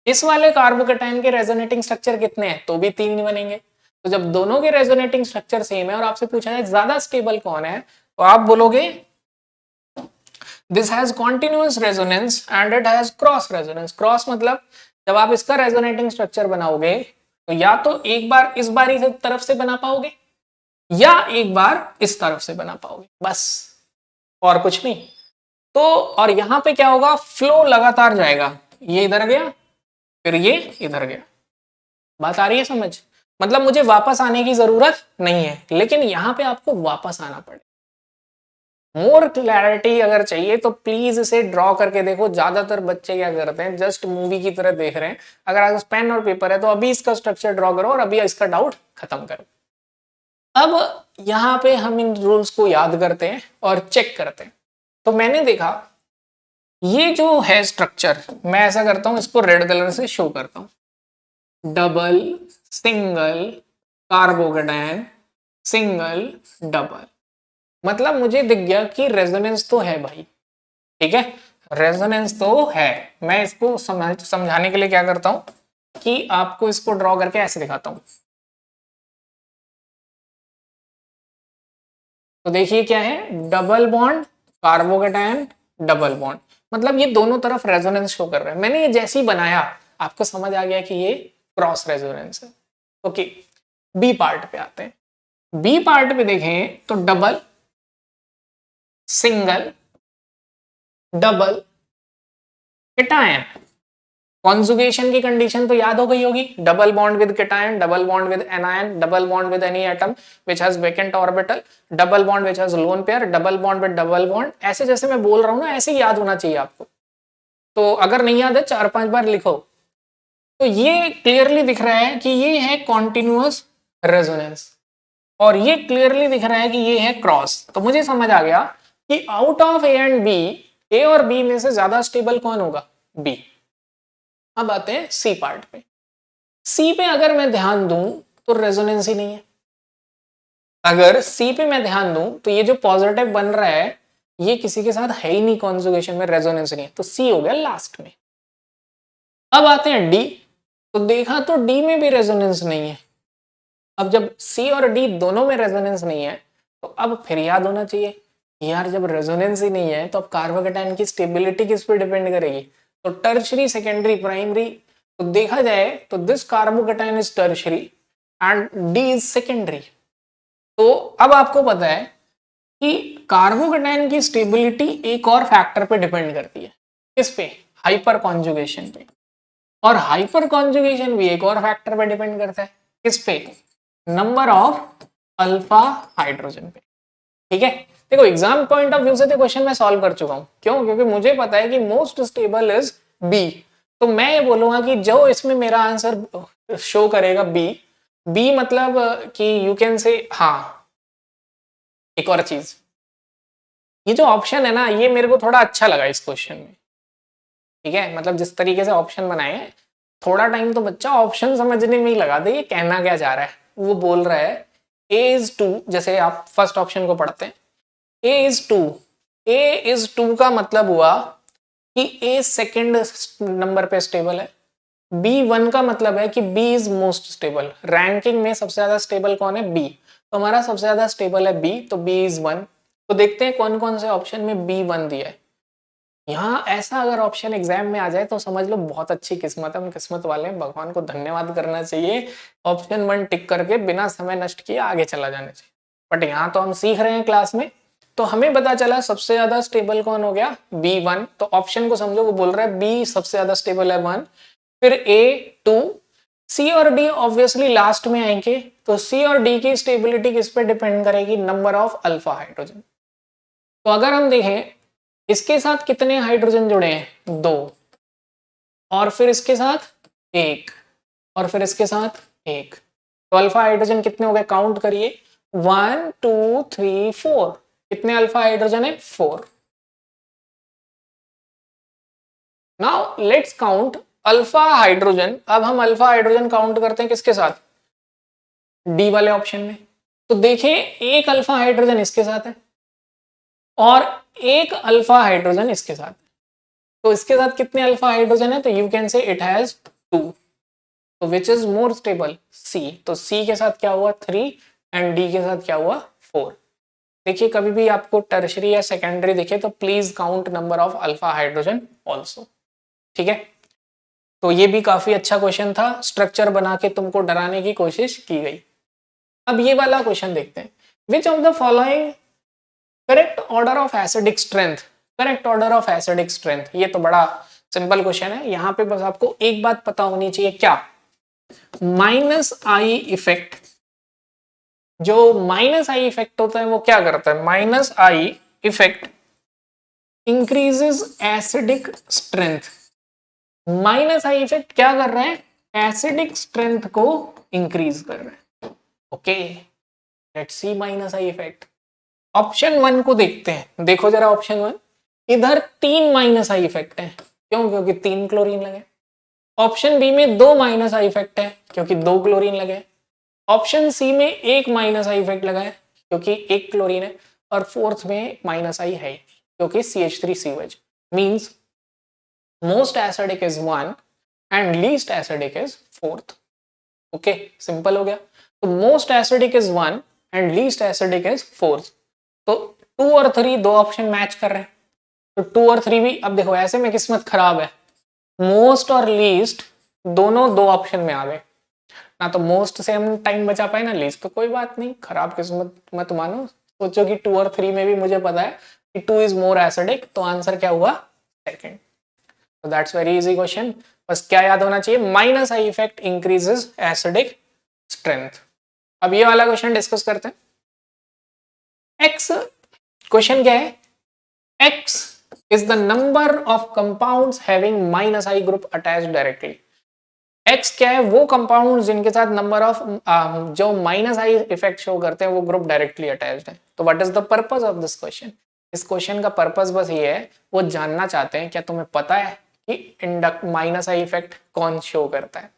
इस वाले कार्बोकेटाइन के रेजोनेटिंग स्ट्रक्चर कितने हैं, तो भी 3 बनेंगे। तो जब दोनों के रेजोनेटिंग स्ट्रक्चर सेम है और आपसे पूछा जाए ज्यादा स्टेबल कौन है, तो आप बोलोगे this has continuous resonance and it has cross resonance. Cross मतलब जब आप इसका रेजोनेटिंग स्ट्रक्चर बनाओगे तो या तो एक बार इस बारी से तरफ से बना पाओगे, या एक बार इस तरफ से बना पाओगे, बस और कुछ नहीं। तो और यहां पे क्या होगा, फ्लो लगातार जाएगा, ये इधर गया फिर ये इधर गया। बात आ रही है समझ? मतलब मुझे वापस आने की जरूरत नहीं है, लेकिन यहां पे आपको वापस आना पड़े। मोर क्लैरिटी अगर चाहिए तो प्लीज इसे ड्रॉ करके देखो। ज्यादातर बच्चे क्या करते हैं, जस्ट मूवी की तरह देख रहे हैं। अगर आपके पेन और पेपर है तो अभी इसका स्ट्रक्चर ड्रॉ करो और अभी इसका डाउट खत्म करो। अब यहाँ पे हम इन रूल्स को याद करते हैं और चेक करते हैं। तो मैंने देखा ये जो है स्ट्रक्चर, मैं ऐसा करता हूं, इसको रेड कलर से शो करता हूं। Double, single, carbocation, single, double. मतलब मुझे दिख गया कि रेजोनेंस तो है भाई, ठीक है, रेजोनेंस तो है। मैं इसको समझाने के लिए क्या करता हूं कि आपको इसको ड्रॉ करके ऐसे दिखाता हूं। तो देखिए क्या है, double bond, carbocation, double bond. मतलब ये दोनों तरफ रेजोनेंस शो कर रहा है। मैंने ये जैसे ही बनाया आपको समझ आ गया कि ये क्रॉस रेजोनेंस है। ओके, बी पार्ट पे आते हैं। बी पार्ट पे देखें तो double, single, double, cation. Conjugation की कंडीशन तो याद हो गई होगी, double bond with cation, double bond with anion, double bond with any atom which has vacant orbital, double bond which has lone pair, double bond with double bond. ऐसे जैसे मैं बोल रहा हूं ना, ऐसे ही याद होना चाहिए आपको। तो अगर नहीं याद है 4-5 बार लिखो। तो ये क्लियरली दिख रहा है कि ये है कॉन्टिन्यूअस रेजोनेंस, और ये क्लियरली दिख रहा है कि ये है क्रॉस। तो मुझे समझ आ गया कि out of A and B, A और बी में से ज्यादा स्टेबल कौन होगा, बी। अब आते हैं सी पार्ट पे। सी पे अगर मैं ध्यान दूं तो रेजोनेंस ही नहीं है। अगर सी पे मैं ध्यान दूं तो ये जो पॉजिटिव बन रहा है ये किसी के साथ है ही नहीं, कॉन्जुगेशन में रेजोनेंस नहीं है, तो सी हो गया लास्ट में। अब आते हैं डी। तो देखा तो डी में भी रेजोनेंस नहीं है। अब जब सी और डी दोनों में रेजोनेंस नहीं है तो अब फिर याद होना चाहिए, यार जब रेजोनेंस ही नहीं है तो अब कार्बोकेटायन की स्टेबिलिटी किस पे डिपेंड करेगी, तो टर्शरी, सेकेंडरी, प्राइमरी। तो देखा जाए तो this carbocation is tertiary and D is secondary. तो अब आपको पता है कि कार्बोकेटायन की स्टेबिलिटी एक और फैक्टर पे डिपेंड करती है, किस पे, हाइपर कॉन्जुगेशन पे। और हाइपर कॉन्जुगेशन भी एक और फैक्टर पे डिपेंड करता है, किस पे, नंबर ऑफ अल्फा हाइड्रोजन पे। ठीक है, देखो एग्जाम पॉइंट ऑफ व्यू से तो क्वेश्चन मैं सॉल्व कर चुका हूं। क्यों? क्योंकि मुझे पता है कि मोस्ट स्टेबल इज बी। तो मैं ये बोलूंगा कि जो इसमें मेरा आंसर शो करेगा बी। बी मतलब कि यू कैन से, हाँ एक और चीज, ये जो ऑप्शन है ना ये मेरे को थोड़ा अच्छा लगा इस क्वेश्चन में। ठीक है, मतलब जिस तरीके से ऑप्शन बनाए हैं, थोड़ा टाइम तो बच्चा ऑप्शन समझने में ही लगा दे ये कहना क्या जा रहा है। वो बोल रहा है ए इज टू, जैसे आप फर्स्ट ऑप्शन को पढ़ते हैं, A is two. A is two का मतलब हुआ कि ए सेकेंड नंबर पे स्टेबल है। बी वन का मतलब है कि B is most stable. Ranking में सबसे ज्यादा स्टेबल कौन है, बी। तो हमारा सबसे ज्यादा स्टेबल है बी, तो बी इज वन। तो देखते हैं कौन कौन से ऑप्शन में बी वन दिया है। यहाँ ऐसा अगर ऑप्शन एग्जाम में आ जाए तो समझ लो बहुत अच्छी किस्मत है, हम किस्मत वाले हैं, भगवान को धन्यवाद करना चाहिए। ऑप्शन वन टिक करके बिना समय नष्ट किए आगे चला जाना चाहिए। बट यहाँ तो हम सीख रहे हैं क्लास में, तो हमें पता चला सबसे ज्यादा स्टेबल कौन हो गया, बी वन। तो ऑप्शन को समझो, वो बोल रहा है बी सबसे ज्यादा स्टेबल है वन, फिर ए टू, सी और डी ऑब्वियसली लास्ट में आएंगे। तो सी और डी की स्टेबिलिटी किस पे डिपेंड करेगी, नंबर ऑफ अल्फा हाइड्रोजन। तो अगर हम देखें इसके साथ कितने हाइड्रोजन जुड़े हैं, दो, और फिर इसके साथ एक, और फिर इसके साथ एक। तो अल्फा हाइड्रोजन कितने हो गए, काउंट करिए, 1 2 3 4। कितने अल्फा हाइड्रोजन है, 4। Now let's count alpha hydrogen. अब हम अल्फा हाइड्रोजन काउंट करते हैं किसके साथ, डी वाले ऑप्शन में। तो देखिए एक अल्फा हाइड्रोजन इसके साथ है और एक अल्फा हाइड्रोजन इसके साथ है। तो इसके साथ कितने अल्फा हाइड्रोजन है, तो you can say it has 2। तो विच इज मोर स्टेबल, सी। तो सी के साथ क्या हुआ, 3, एंड डी के साथ क्या हुआ, 4। देखिए कभी भी आपको टर्शरी या सेकेंडरी दिखे तो please count number of alpha hydrogen also. ठीक है, तो ये भी काफी अच्छा क्वेश्चन था, स्ट्रक्चर बना के तुमको डराने की कोशिश की गई। अब ये वाला क्वेश्चन देखते हैं। Which of the following correct order of acidic strength, correct order of acidic strength. ये तो बड़ा सिंपल क्वेश्चन है, यहाँ पे बस आपको एक बात पता होनी चाहिए, क्या? माइनस आई इफेक्ट, जो माइनस आई इफेक्ट होता है वो क्या करता है? Minus I effect increases acidic strength. Minus I effect क्या कर रहा है? एसिडिक स्ट्रेंथ को इंक्रीज कर रहा है। Okay, let's see minus I effect. Option 1 को देखते हैं, देखो जरा ऑप्शन 1, इधर 3 माइनस आई इफेक्ट है, क्यों? क्योंकि 3 क्लोरीन लगे। ऑप्शन बी में 2 माइनस आई इफेक्ट है, क्योंकि 2 क्लोरीन लगे। ऑप्शन सी में 1 माइनस आई इफेक्ट लगा है, क्योंकि 1 क्लोरीन है। और फोर्थ में माइनस आई है, क्योंकि CH3COH। Means most acidic is 1 and least acidic is 4th। Okay, simple हो गया। तो most acidic is 1 and least acidic is 4th। तो 2 और 3 दो ऑप्शन मैच कर रहे हैं, तो 2 और 3 भी। अब देखो ऐसे में किस्मत खराब है, मोस्ट और लीस्ट दोनों दो ऑप्शन में आ गए ना, तो मोस्ट से हम टाइम बचा पाए ना लीस्ट, तो कोई बात नहीं, खराब किस्मत मत मानो। सोचो कि 2 और 3 में भी मुझे पता है कि 2 इज मोर एसिडिक, तो आंसर क्या हुआ? सेकंड। तो दैट्स वेरी इजी क्वेश्चन। बस क्या याद होना चाहिए? Minus I effect increases acidic strength. अब ये वाला क्वेश्चन डिस्कस करते हैं। एक्स क्वेश्चन क्या है? X is the number of compounds having minus I group attached directly. X क्या है? वो कंपाउंड जिनके साथ नंबर ऑफ जो माइनस आई इफेक्ट शो करते हैं वो ग्रुप डायरेक्टली अटैच्ड है। तो what is the purpose of this question? इस क्वेश्चन का पर्पस बस ये है, वो जानना चाहते हैं क्या तुम्हें पता है कि इंडक्ट माइनस आई इफेक्ट कौन शो करता है।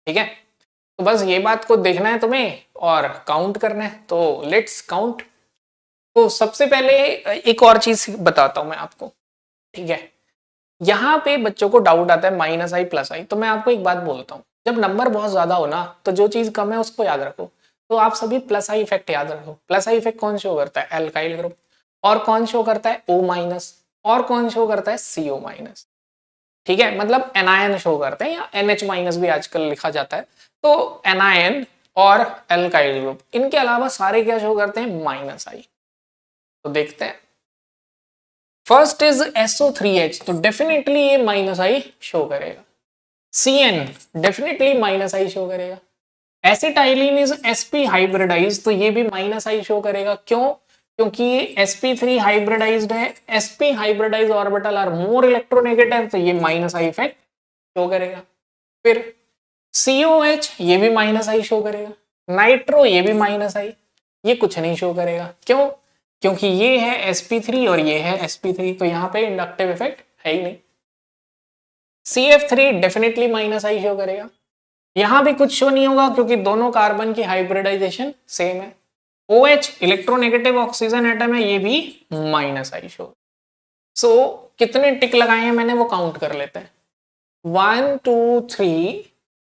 ठीक है, तो बस ये बात को देखना है तुम्हें और काउंट करना है। तो लेट्स काउंट। तो सबसे पहले एक और चीज बताता हूं मैं आपको, ठीक है? यहाँ पे बच्चों को डाउट आता है माइनस आई प्लस आई, तो मैं आपको एक बात बोलता हूँ, जब नंबर बहुत ज्यादा हो ना, तो जो चीज कम है उसको याद रखो। तो आप सभी प्लस आई इफेक्ट याद रखो। प्लस आई इफेक्ट कौन शो करता है? Alkyl group. और कौन शो करता है? O minus. और कौन शो करता है? CO minus. ठीक है, मतलब एनायन शो करते हैं, या NH माइनस भी आजकल लिखा जाता है। तो एनायन और एल्काइल ग्रुप, इनके अलावा सारे क्या शो करते हैं? माइनस आई। तो देखते हैं, फर्स्ट इज SO3H, तो डेफिनेटली ये माइनस आई शो करेगा। CN definitely minus I show करेगा। एसिटाइलिन इज sp हाइब्रिडाइज, तो ये भी माइनस आई शो करेगा। क्यों? क्योंकि ये sp3 हाइब्रिडाइज्ड है। sp hybridize orbital are more electronegative, तो ये माइनस आई इफेक्ट शो करेगा। फिर COH ये भी माइनस आई शो करेगा। नाइट्रो ये भी माइनस आई, ये कुछ नहीं शो करेगा। क्यों? क्योंकि ये है sp3 और ये है sp3, तो यहाँ पे इंडक्टिव इफेक्ट है ही नहीं। CF3 definitely minus I show करेगा। यहां भी कुछ शो नहीं होगा क्योंकि दोनों कार्बन की हाइब्रिडाइजेशन सेम है। OH इलेक्ट्रोनेगेटिव ऑक्सीजन एटम है, ये भी माइनस आई शो। सो कितने टिक लगाए हैं मैंने वो काउंट कर लेते हैं। 1 2 3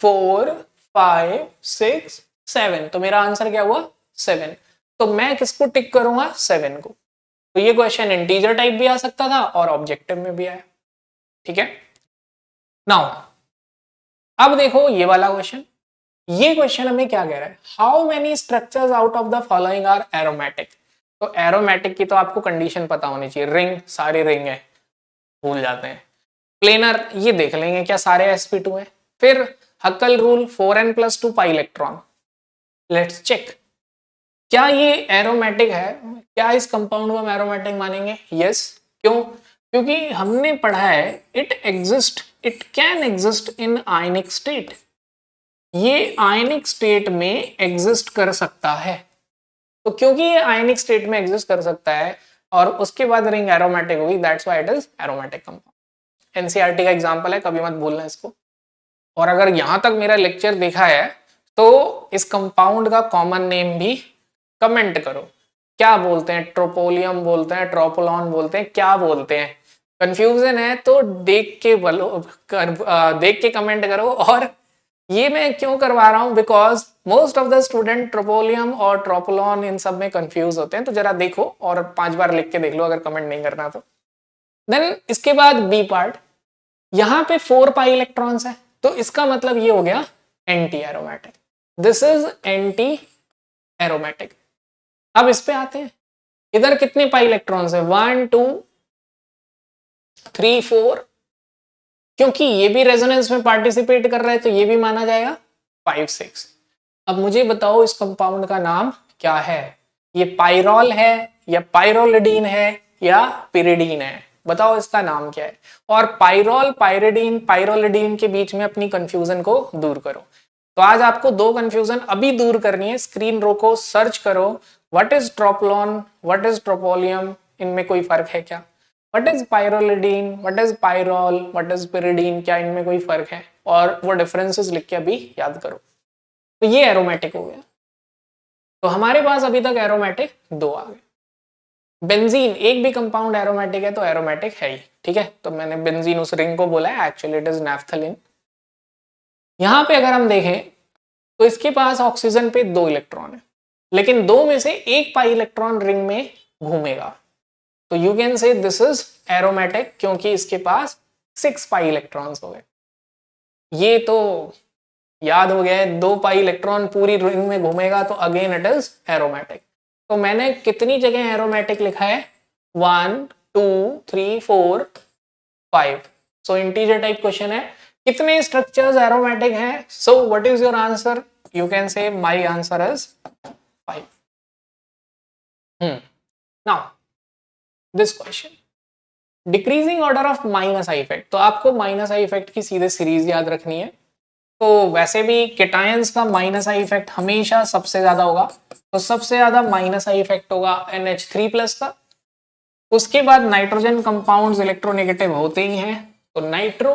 4 5 6 7, तो मेरा आंसर क्या हुआ? 7। तो मैं किसको टिक करूंगा? 7 को। तो ये क्वेश्चन इंटीजर टाइप भी आ सकता था और ऑब्जेक्टिव में भी आया। ठीक है, नाउ अब देखो ये वाला क्वेश्चन। ये क्वेश्चन हमें क्या कह रहा है? How many structures out of the following are aromatic. तो एरोमेटिक की तो आपको कंडीशन पता होनी चाहिए। रिंग, सारे रिंग है, भूल जाते हैं। प्लेनर ये देख लेंगे क्या सारे sp2 है। फिर Huckel rule 4n+2 pi electron. Let's check, क्या ये एरोमेटिक है? क्या इस कंपाउंड को हम एरोमेटिक मानेंगे? यस। क्यों? क्योंकि हमने पढ़ा है it can exist in ionic state. ये आयनिक स्टेट में एग्जिस्ट कर सकता है। तो क्योंकि ये आयनिक स्टेट में एग्जिस्ट कर सकता है और उसके बाद रिंग एरोमेटिक हुई, that's why it is aromatic compound. NCERT का एग्जांपल है, कभी मत भूलना इसको। और अगर यहां तक मेरा लेक्चर देखा है तो इस कंपाउंड का कॉमन नेम भी कमेंट करो। क्या बोलते हैं? ट्रोपोलियम बोलते हैं, ट्रोपोलॉन बोलते हैं, क्या बोलते हैं? कंफ्यूजन है तो देख के कमेंट करो। और ये मैं क्यों करवा रहा हूं? Because most of the student tropylium और ट्रोपोलॉन इन सब में कंफ्यूज होते हैं। तो जरा देखो और 5 बार लिख के देख लो अगर कमेंट नहीं करना तो। देन इसके बाद बी पार्ट, यहां पे 4 पाई इलेक्ट्रॉन्स है, तो इसका मतलब ये हो गया anti aromatic. This is anti aromatic. अब इस पे आते हैं, इधर कितने पाई इलेक्ट्रॉन्स है, 1 2 3 4, क्योंकि ये भी रेजोनेंस में पार्टिसिपेट कर रहा है तो ये भी माना जाएगा 5 6। अब मुझे बताओ इस कंपाउंड का नाम क्या है, ये पाइरॉल है या पाइरोलिडीन है या पिरिडीन है, बताओ इसका नाम क्या है। और पाइरॉल, पाइरिडीन, पाइरोलिडीन के बीच में अपनी कंफ्यूजन को दूर करो। तो आज आपको दो कंफ्यूजन अभी दूर करनी है, स्क्रीन रोको, सर्च करो what is tropolone, what is tropylium, इनमें कोई फर्क है क्या, what is pyrrolidine, what is pyrrole, what is pyridine, क्या इनमें कोई फर्क है, और वो डिफरेंसेस लिख के अभी याद करो। तो ये एरोमेटिक हो गया। तो हमारे पास अभी तक एरोमेटिक दो आ गए। बेंजीन, एक भी कंपाउंड एरोमेटिक है तो एरोमेटिक है ही, ठीक है। तो मैंने बेंजीन उस रिंग को बोला है, एक्चुअली इट इज नैफ्थलीन। यहां पे अगर हम देखें तो इसके पास ऑक्सीजन पे 2 इलेक्ट्रॉन है, लेकिन दो में से एक पाई इलेक्ट्रॉन रिंग में घूमेगा, तो यू कैन से दिस इज एरोमेटिक, क्योंकि इसके पास 6 पाई इलेक्ट्रॉन्स हो गए। ये तो याद हो गया है, 2 पाई इलेक्ट्रॉन पूरी रिंग में घूमेगा तो अगेन इट इज एरोमेटिक। तो मैंने कितनी जगह एरोमेटिक लिखा है, 1 2 3 4 5। सो इंटीजर टाइप क्वेश्चन है, कितने स्ट्रक्चर्स एरोमेटिक हैं, so what is your answer, you can से my answer is 5। Now this question, decreasing order of minus I effect. तो आपको माइनस आई इफेक्ट की सीधे सीरीज याद रखनी है। तो वैसे भी केटायंस का माइनस आई इफेक्ट हमेशा सबसे ज्यादा होगा, तो सबसे ज्यादा माइनस आई इफेक्ट होगा NH3+ का। उसके बाद नाइट्रोजन कंपाउंड्स इलेक्ट्रोनेगेटिव होते ही हैं, तो नाइट्रो।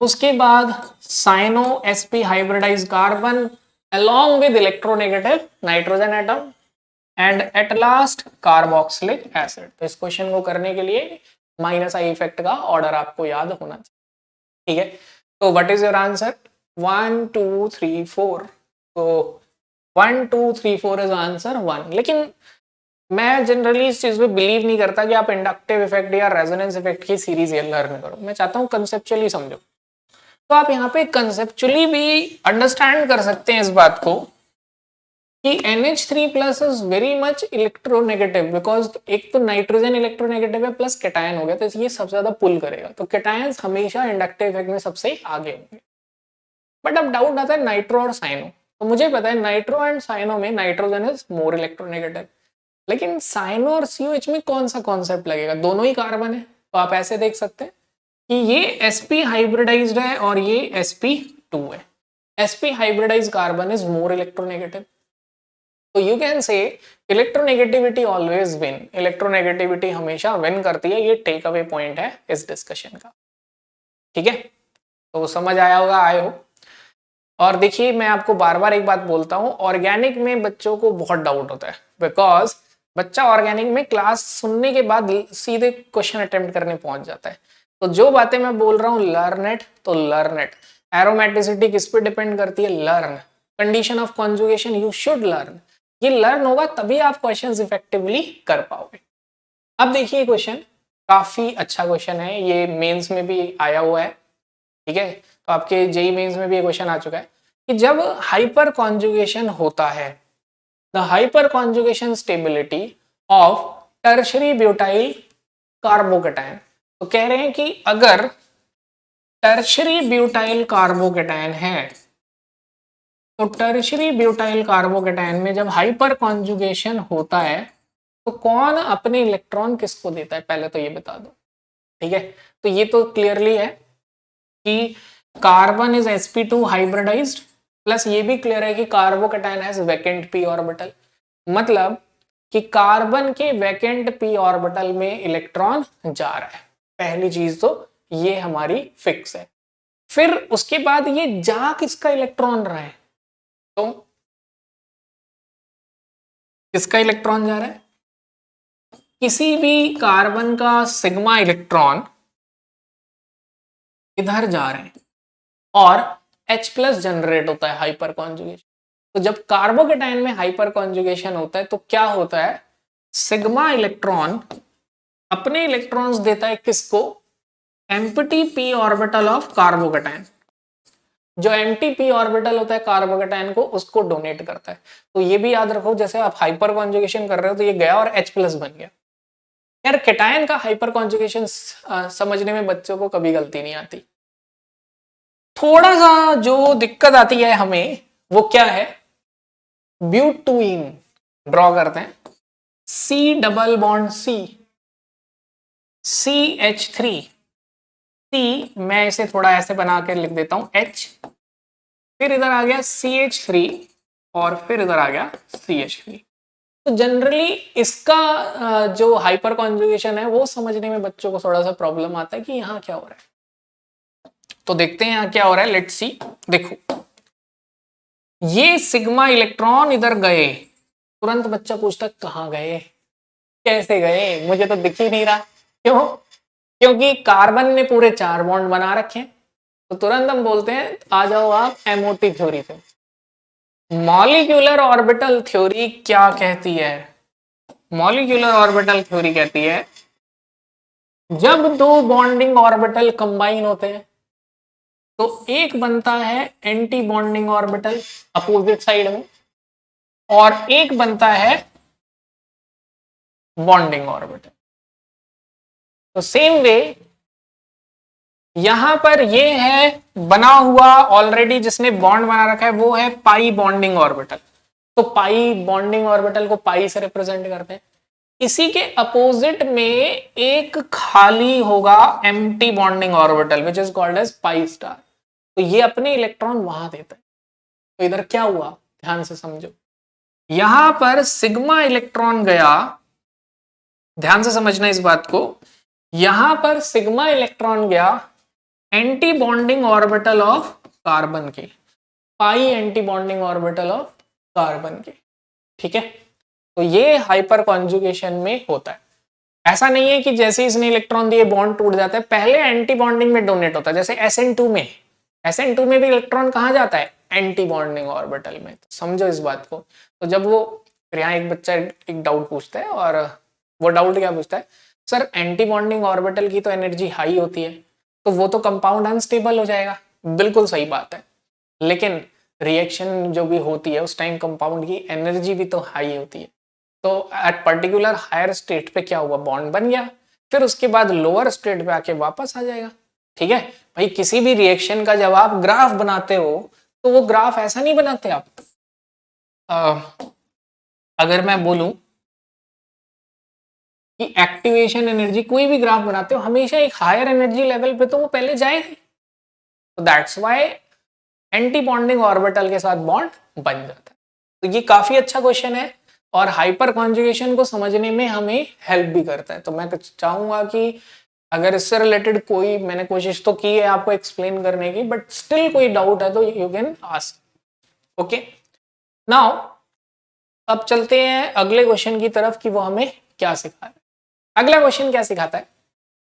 उसके बाद cyano sp hybridize carbon along with electronegative nitrogen atom, and at last carboxylic acid. तो इस क्वेश्चन को करने के लिए माइनस आई इफेक्ट का ऑर्डर आपको याद होना चाहिए, ठीक है। तो व्हाट इज योर आंसर, 1 2 3 4। तो 1 2 3 4 इज आंसर 1। लेकिन मैं जनरली इस चीज पे बिलीव नहीं करता कि आप इंडक्टिव इफेक्ट या रेजोनेंस इफेक्ट की सीरीज लर्न करो, मैं चाहता हूँ कंसेप्चुअली समझो। तो आप यहाँ पे कंसेप्चुअली भी अंडरस्टैंड कर सकते हैं इस बात को कि NH3+ is very much electronegative, because एक तो नाइट्रोजन इलेक्ट्रोनेगेटिव है प्लस केटायन हो गया, तो ये सबसे ज्यादा पुल करेगा, तो केटायंस हमेशा इंडक्टिव इफेक्ट में सबसे आगे होंगे। बट अब डाउट आता है नाइट्रो और साइनो। तो मुझे पता है नाइट्रो एंड साइनो में नाइट्रोजन इज मोर इलेक्ट्रोनेगेटिव, लेकिन साइनो और COH में कौन सा कॉन्सेप्ट लगेगा, दोनों ही कार्बन है। तो आप ऐसे देख सकते हैं कि ये sp हाइब्रिडाइज्ड है और ये sp2 है। sp hybridised carbon is more electronegative, तो you can say electronegativity always win, electronegativity हमेशा विन करती है, ये टेक अवे पॉइंट है इस डिस्कशन का, ठीक है। तो समझ आया होगा आई होप। और देखिए मैं आपको बार बार एक बात बोलता हूँ, ऑर्गेनिक में बच्चों को बहुत डाउट होता है, बिकॉज बच्चा ऑर्गेनिक में क्लास सुनने के बाद सीधे क्वेश्चन अटेम्प्ट करने पहुंच जाता है। तो जो बातें मैं बोल रहा हूँ लर्न इट, तो लर्न इट। एरोमेटिसिटी किस पे डिपेंड करती है, learn. Condition of conjugation you should learn, ये लर्न होगा तभी आप क्वेश्चंस इफेक्टिवली कर पाओगे। अब देखिए क्वेश्चन काफी अच्छा क्वेश्चन है, ये मेंस में भी आया हुआ है, ठीक है। तो आपके जेई मेंस में भी ये क्वेश्चन आ चुका है कि जब हाइपर कॉन्जुगेशन होता है, the hyper conjugation stability of tertiary butyl carbocation. तो कह रहे हैं कि अगर टर्शरी ब्यूटाइल कार्बोकेटायन है, तो टर्शरी ब्यूटाइल कार्बोकेटायन में जब हाइपर कॉन्जुगेशन होता है तो कौन अपने इलेक्ट्रॉन किसको देता है, पहले तो ये बता दो, ठीक है। तो ये तो क्लियरली है कि carbon is sp2 hybridised, plus ये भी क्लियर है कि carbocation has vacant p orbital, मतलब कि कार्बन के वैकेंट p ऑर्बिटल में इलेक्ट्रॉन जा रहा है। पहली चीज तो ये हमारी फिक्स है। फिर उसके बाद ये जा किसका इलेक्ट्रॉन रहा है, तो किसका इलेक्ट्रॉन जा रहा है, किसी भी कार्बन का सिग्मा इलेक्ट्रॉन इधर जा रहे हैं और H+ जनरेट होता है हाइपर कॉन्जुगेशन। तो जब कार्बोकेटायन में हाइपर कॉन्जुगेशन होता है तो क्या होता है, सिग्मा इलेक्ट्रॉन अपने इलेक्ट्रॉन्स देता है किसको, empty p orbital of carbocation. जो एम्प्टी p ऑर्बिटल होता है कार्बोकेटायन को, उसको डोनेट करता है। तो ये भी याद रखो, जैसे आप हाइपर कॉन्जुगेशन कर रहे हो तो ये गया और H प्लस बन गया। यार केटायन का हाइपर कॉन्जुगेशन समझने में बच्चों को कभी गलती नहीं आती। थोड़ा सा जो दिक्कत आती है हमें वो क्या है, ब्यूटीन ड्रॉ करते हैं, C डबल बॉन्ड CH3, मैं इसे थोड़ा ऐसे बना के लिख देता हूं H, फिर इधर आ गया CH3 और फिर इधर आ गया CH3। तो जनरली इसका जो हाइपर कॉन्जुगेशन है वो समझने में बच्चों को थोड़ा सा प्रॉब्लम आता है कि यहाँ क्या हो रहा है। तो देखते हैं यहाँ क्या हो रहा है, लेट्स सी। देखो ये सिग्मा इलेक्ट्रॉन इधर गए, तुरंत बच्चा पूछता कहाँ गए, कैसे गए, मुझे तो दिख ही नहीं रहा। क्यों? क्योंकि कार्बन ने पूरे 4 बॉन्ड बना रखे हैं। तो तुरंत हम बोलते हैं आ जाओ आप एमओटी थ्योरी पे। मॉलिक्यूलर ऑर्बिटल थ्योरी क्या कहती है? मॉलिक्यूलर ऑर्बिटल थ्योरी कहती है जब दो बॉन्डिंग ऑर्बिटल कंबाइन होते हैं तो एक बनता है anti bonding orbital opposite side में, और एक बनता है बॉन्डिंग ऑर्बिटल। तो सेम वे यहां पर ये है बना हुआ ऑलरेडी, जिसने बॉन्ड बना रखा है वो है पाई बॉन्डिंग ऑर्बिटल। तो पाई बॉन्डिंग ऑर्बिटल को पाई से रिप्रेजेंट करते हैं। इसी के अपोजिट में एक खाली होगा empty bonding orbital which is called as pi star. तो ये अपने इलेक्ट्रॉन वहां देता है। तो इधर क्या हुआ, ध्यान से समझो। यहां पर सिग्मा इलेक्ट्रॉन गया, ध्यान से समझना इस बात को। यहां पर सिग्मा इलेक्ट्रॉन गया anti bonding orbital of carbon के, pi anti bonding orbital of carbon के। ठीक है, तो ये हाइपर कॉन्जुगेशन में होता है। ऐसा नहीं है कि जैसे इसने इलेक्ट्रॉन दिए बॉन्ड टूट जाता है, पहले एंटी बॉन्डिंग में डोनेट होता है। जैसे SN2 में, SN2 में भी इलेक्ट्रॉन कहां जाता है, एंटी बॉन्डिंग ऑर्बिटल में। तो समझो इस बात को। तो जब वो, यहाँ एक बच्चा एक डाउट पूछता है, और वो डाउट क्या पूछता है, सर एंटी बॉन्डिंग ऑर्बिटल की तो एनर्जी हाई होती है, तो वो तो कंपाउंड अनस्टेबल हो जाएगा। बिल्कुल सही बात है, लेकिन रिएक्शन जो भी होती है उस टाइम कंपाउंड की एनर्जी भी तो हाई होती है। तो एट पर्टिकुलर हायर स्टेट पे क्या हुआ, बॉन्ड बन गया, फिर उसके बाद लोअर स्टेट पे आके वापस आ जाएगा। ठीक है भाई, किसी भी रिएक्शन का जब आप ग्राफ बनाते हो तो वो ग्राफ ऐसा नहीं बनाते आप। अगर मैं बोलूं कि एक्टिवेशन एनर्जी, कोई भी ग्राफ बनाते हो हमेशा एक हायर एनर्जी लेवल पे तो वो पहले जाएगा। तो that's why anti bonding orbital के साथ बॉन्ड बन जाता है। तो ये काफी अच्छा क्वेश्चन है और हाइपर कॉन्जुगेशन को समझने में हमें हेल्प भी करता है। तो मैं चाहूंगा कि अगर इससे रिलेटेड कोई, मैंने कोशिश तो की है आपको एक्सप्लेन करने की, बट स्टिल कोई डाउट है तो you can ask. Okay, now अब चलते हैं अगले क्वेश्चन की तरफ कि वो हमें क्या सिखा रहा है। अगला क्वेश्चन क्या सिखाता है,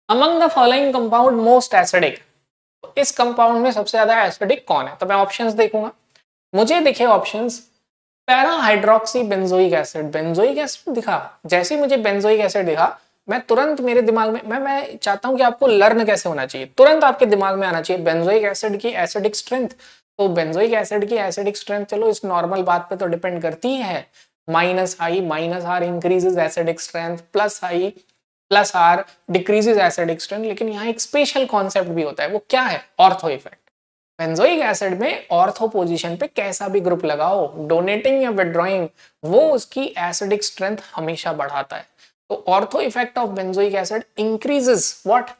among the following compound most acidic. इस कंपाउंड में सबसे ज्यादा एसिडिक कौन है? तो मैं ऑप्शंस देखूंगा, मुझे दिखे options para hydroxy benzoic acid. Benzoic acid दिखा, जैसे ही मुझे बेंजोइक एसिड दिखा मैं तुरंत मेरे दिमाग में, मैं चाहता हूं कि आपको लर्न कैसे होना चाहिए, तुरंत आपके दिमाग में आना चाहिए बेंजोइक एसिड की एसिडिक स्ट्रेंथ। तो बेंजोइक एसिड की एसिडिक स्ट्रेंथ, चलो इस नॉर्मल बात पे तो डिपेंड करती ही है, -I increases acidic strength, +R decreases acidic strength. लेकिन यहाँ एक स्पेशल कॉन्सेप्ट भी होता है, वो क्या है, ऑर्थो इफेक्ट। बेंजोइक एसिड में ऑर्थो पोजीशन पे कैसा भी ग्रुप लगाओ, डोनेटिंग या विड्रॉइंग, वो उसकी एसिडिक स्ट्रेंथ हमेशा बढ़ाता है। तो ortho effect of benzoic acid increases what,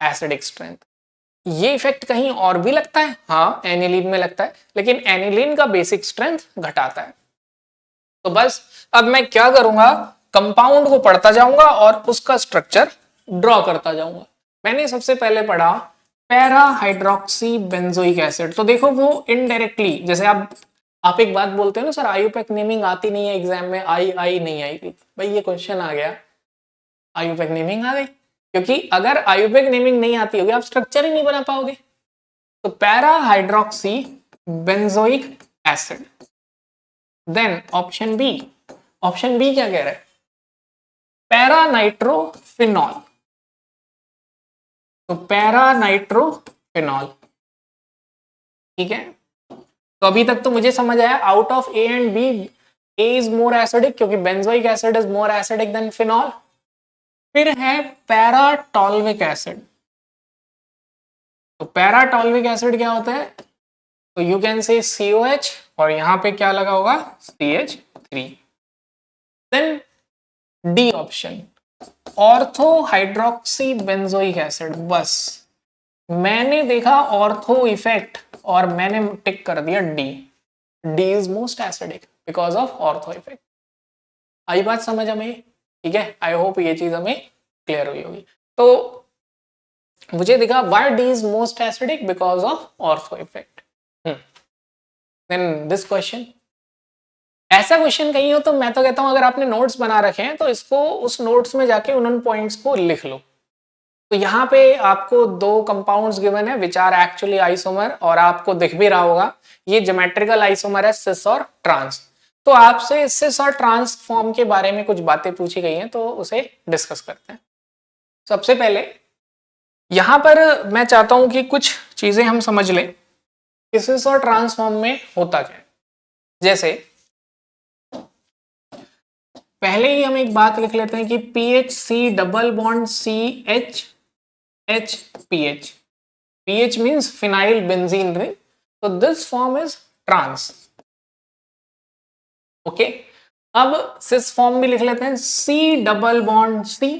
acidic strength. ये इफेक्ट कहीं और भी लगता है, हाँ एनिलीन में लगता है, लेकिन एनिलीन का बेसिक स्ट्रेंथ घटाता है। तो बस अब मैं क्या करूंगा, कंपाउंड को पढ़ता जाऊंगा और उसका स्ट्रक्चर ड्रॉ करता जाऊंगा। मैंने सबसे पहले पढ़ा पैरा हाइड्रोक्सी बेंजोइक एसिड। तो देखो वो इनडायरेक्टली, जैसे आप एक बात बोलते हो ना सर आईयूपैक नेमिंग आती नहीं है एग्जाम में, आई नहीं आई, भाई ये क्वेश्चन आ गया, आईयूपैक नेमिंग आ गई। क्योंकि अगर आईयूपैक नेमिंग नहीं आती होगी आप स्ट्रक्चर ही नहीं बना पाओगे। तो para hydroxy benzoic acid, then option B, option B क्या कह रहा है, पैरा नाइट्रोफिनॉल। तो पैरा नाइट्रोफिनॉल, ठीक है, तो अभी तक तो मुझे समझ आया out of A and B A is more acidic क्योंकि benzoic acid is more acidic than phenol. फिर है पैराटॉल्विक एसिड। तो पैराटॉल्विक एसिड क्या होता है, तो यू कैन से COH और यहां पे क्या लगा होगा CH3। Then D option ortho hydroxy benzoic acid. बस मैंने देखा ऑर्थो इफेक्ट और मैंने टिक कर दिया D. D is most acidic because of ortho effect. आई बात समझ हमें, ठीक है, आई होप ये चीज हमें क्लियर हुई होगी। तो मुझे दिखा why D is most acidic because of ortho effect. Then this question, ऐसा क्वेश्चन कहीं हो तो मैं तो कहता हूं अगर आपने नोट्स बना रखे हैं तो इसको उस नोट्स में जाके उन पॉइंट्स को लिख लो। तो यहाँ पे आपको दो कंपाउंड्स गिवन है विच आर एक्चुअली आइसोमर और आपको दिख भी रहा होगा ये ज्योमेट्रिकल आइसोमर है सिस और ट्रांस। तो आपसे सिस और ट्रांस फॉर्म के बारे में कुछ बातें पूछी गई हैं तो उसे डिस्कस करते हैं। सबसे पहले यहां पर मैं चाहता हूं कि कुछ चीजें हम समझ लें कि सिस और ट्रांस फॉर्म में होता क्या है। जैसे पहले ही हम एक बात लिख लेते हैं कि PHC double bond CH HPH, PH means phenyl benzene ring, so this form is trans। Okay, अब सिस फॉर्म भी लिख लेते हैं C double bond C,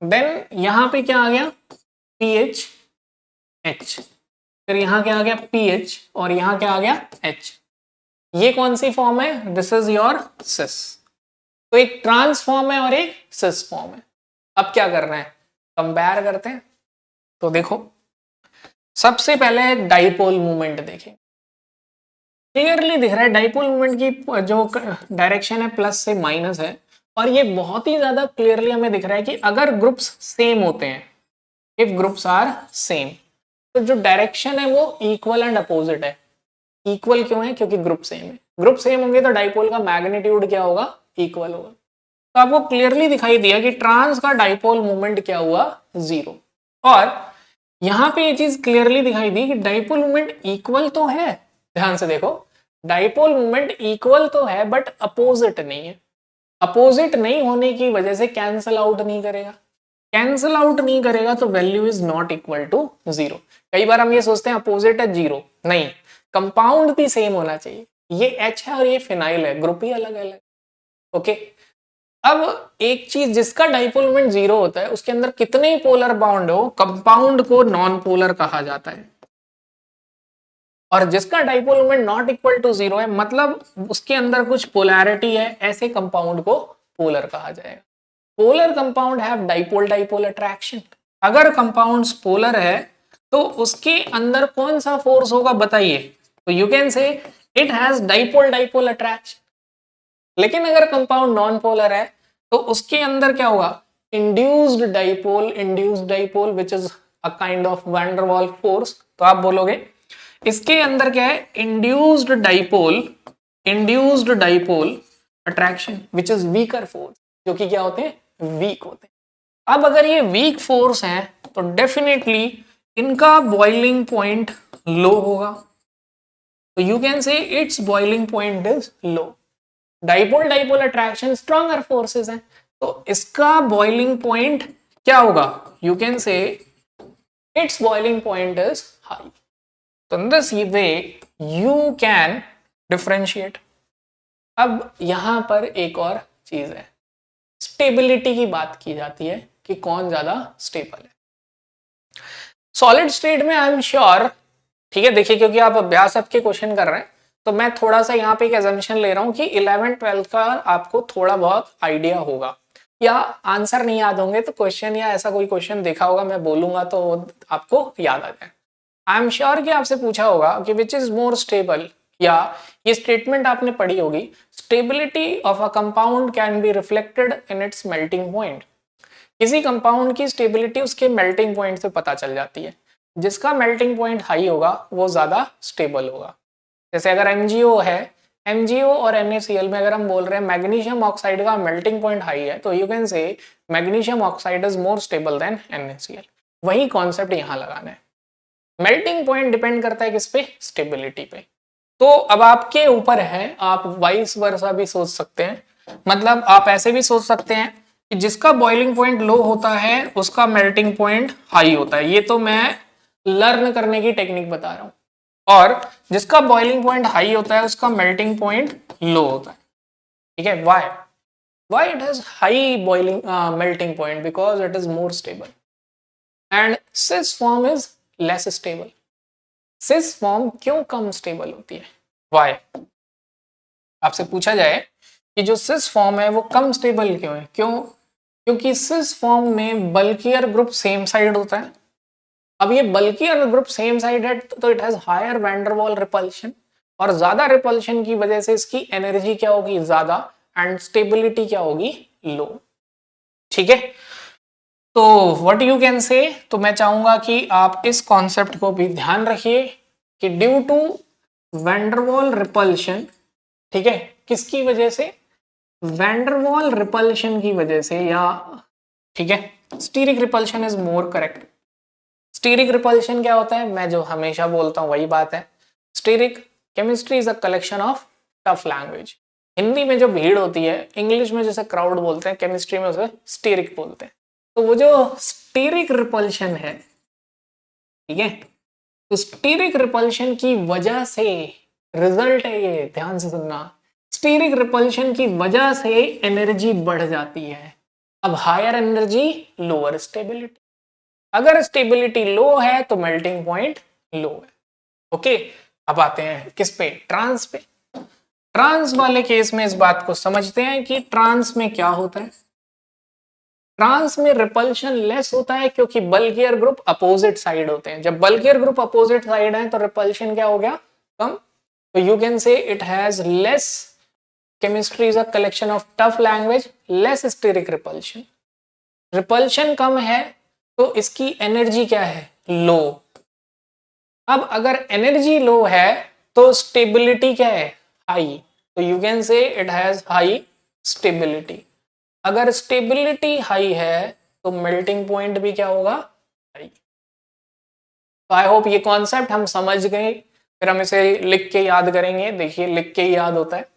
then यहां पे क्या आ गया PH H, फिर यहां क्या आ गया PH और यहां क्या आ गया H। ये कौन सी फॉर्म है, दिस इज योर सिस। तो एक ट्रांस फॉर्म है और एक सिस फॉर्म है। अब क्या करना है, कंपेयर करते हैं। तो देखो सबसे पहले डाइपोल मूवमेंट देखें, क्लियरली दिख रहा है डाइपोल मूवमेंट की जो डायरेक्शन है प्लस से माइनस है और ये बहुत ही ज्यादा क्लियरली हमें दिख रहा है कि अगर ग्रुप्स सेम होते हैं, इफ ग्रुप्स आर सेम, तो जो डायरेक्शन है वो इक्वल एंड अपोजिट है। इक्वल क्यों है, क्योंकि ग्रुप सेम है। ग्रुप सेम होंगे तो डाइपोल का मैग्नीट्यूड क्या होगा, इक्वल होगा। तो आपको क्लियरली दिखाई दिया कि ट्रांस का डाइपोल मूवमेंट क्या हुआ, 0। और यहां पे ये चीज क्लियरली दिखाई दी कि डाइपोल मूवमेंट इक्वल तो है, ध्यान से देखो डाइपोल मूवमेंट इक्वल तो है बट अपोजिट नहीं है। अपोजिट नहीं होने की वजह से कैंसल आउट नहीं करेगा, कैंसल आउट नहीं करेगा तो value is not equal to 0। कई बार हम ये सोचते हैं अपोजिट है 0, नहीं, कंपाउंड भी सेम होना चाहिए। ये H है और ये फिनाइल है, ग्रुप ही अलग अलग। ओके, अब एक चीज जिसका डाइपोल मोमेंट 0 होता है उसके अंदर कितने ही पोलर बॉन्ड हो, कंपाउंड को नॉन पोलर कहा जाता है। और जिसका dipole moment not equal to 0 है मतलब उसके अंदर कुछ पोलैरिटी है, ऐसे कंपाउंड को पोलर कहा जाएगा। Polar compound have dipole dipole attraction. अगर कंपाउंड्स पोलर है तो उसके अंदर कौन सा फोर्स होगा बताइए, तो you can say it has dipole dipole attraction. लेकिन अगर कंपाउंड नॉन पोलर है तो उसके अंदर क्या होगा, induced dipole which is a kind of van der Waals force. तो आप बोलोगे इसके अंदर क्या है, induced dipole attraction which is weaker force, जो कि क्या होते हैं, वीक होते हैं। अब अगर ये वीक फोर्स है तो डेफिनेटली इनका बॉइलिंग पॉइंट लो होगा। तो you can say it's boiling point is low. Dipole dipole attraction stronger forces हैं तो इसका बॉइलिंग पॉइंट क्या होगा, you can say it's boiling point is high. तो in this way you can differentiate. अब यहां पर एक और चीज है, स्टेबिलिटी की बात की जाती है कि कौन ज्यादा स्टेबल है। सॉलिड स्टेट में आई एम श्योर, ठीक है, देखिए क्योंकि आप अभ्यास आपके क्वेश्चन कर रहे हैं तो मैं थोड़ा सा यहाँ पे एक एजम्पशन ले रहा हूँ कि 11th-12th का आपको थोड़ा बहुत आइडिया होगा, या आंसर नहीं याद होंगे तो क्वेश्चन या ऐसा कोई क्वेश्चन देखा होगा, मैं बोलूंगा तो आपको याद आ जाए। आई एम श्योर कि आपसे पूछा होगा कि विच इज मोर स्टेबल, या ये स्टेटमेंट आपने पढ़ी होगी, stability of a compound can be reflected in its melting point. किसी कंपाउंड की स्टेबिलिटी उसके मेल्टिंग पॉइंट से पता चल जाती है। जिसका मेल्टिंग पॉइंट हाई होगा वो ज्यादा स्टेबल होगा। जैसे अगर MgO है, MgO और NaCl में अगर हम बोल रहे हैं मैग्नीशियम ऑक्साइड का मेल्टिंग पॉइंट हाई है तो यू कैन से magnesium oxide is more stable then NaCl। वही कॉन्सेप्ट यहाँ लगाना है। मेल्टिंग पॉइंट डिपेंड करता है किस पे, स्टेबिलिटी पे। तो अब आपके ऊपर है, आप वाइस वर्सा भी सोच सकते हैं, मतलब आप ऐसे भी सोच सकते हैं कि जिसका बॉइलिंग पॉइंट लो होता है उसका मेल्टिंग पॉइंट हाई होता है। ये तो मैं लर्न करने की टेक्निक बता रहा हूं। और जिसका बॉइलिंग पॉइंट हाई होता है उसका मेल्टिंग पॉइंट लो होता है। ठीक है, why it has high boiling melting point? Because it is more stable and cis form is less stable. cis form क्यों कम स्टेबल होती है? why? आपसे पूछा जाए कि जो cis फॉर्म है वो कम स्टेबल क्यों है? क्योंकि cis फॉर्म में बल्कियर ग्रुप सेम साइड होता है। अब ये बल्कियर ग्रुप सेम साइड है तो it has higher van der Waals repulsion, और ज्यादा रिपल्शन की वजह से इसकी एनर्जी क्या होगी, ज्यादा, एंड स्टेबिलिटी क्या होगी, लो। ठीक है, तो व्हाट यू कैन से, तो मैं चाहूंगा कि आप इस कॉन्सेप्ट को भी ध्यान रखिए कि ड्यू टू वैंडरवॉल रिपल्शन, ठीक है, किसकी वजह से, वैंडरवॉल रिपल्शन की वजह से, या ठीक है, steric repulsion is more correct. Steric repulsion क्या होता है, मैं जो हमेशा बोलता हूं वही बात है। Steric chemistry is a collection of tough language. Hindi में जो भीड़ होती है, इंग्लिश में जैसे क्राउड बोलते हैं, केमिस्ट्री में उसे स्टीरिक बोलते हैं। तो वो जो स्टीरिक रिपल्शन है, ठीक है, तो स्टीरिक रिपल्शन की वजह से रिजल्ट है ये, ध्यान से सुनना, स्टीरिक रिपल्शन की वजह से एनर्जी बढ़ जाती है। अब हायर एनर्जी, लोअर स्टेबिलिटी। अगर स्टेबिलिटी लो है तो मेल्टिंग पॉइंट लो है। ओके, अब आते हैं किस पे, ट्रांस पे। ट्रांस वाले केस में इस बात को समझते हैं कि ट्रांस में क्या होता है। ट्रांस में रिपल्शन लेस होता है क्योंकि बल्कियर ग्रुप अपोजिट साइड होते हैं। जब बल्कियर ग्रुप अपोजिट साइड है तो रिपल्शन क्या हो गया, कम। तो you can say it has less, chemistry is a collection of tough language, less steric repulsion. Repulsion कम है तो इसकी एनर्जी क्या है, लो। अब अगर एनर्जी लो है तो स्टेबिलिटी क्या है, हाई। तो you can say it has high stability. अगर स्टेबिलिटी हाई है तो मेल्टिंग पॉइंट भी क्या होगा, हाई। तो आई होप ये कॉन्सेप्ट हम समझ गए। फिर हम इसे लिख के याद करेंगे, देखिए लिख के याद होता है,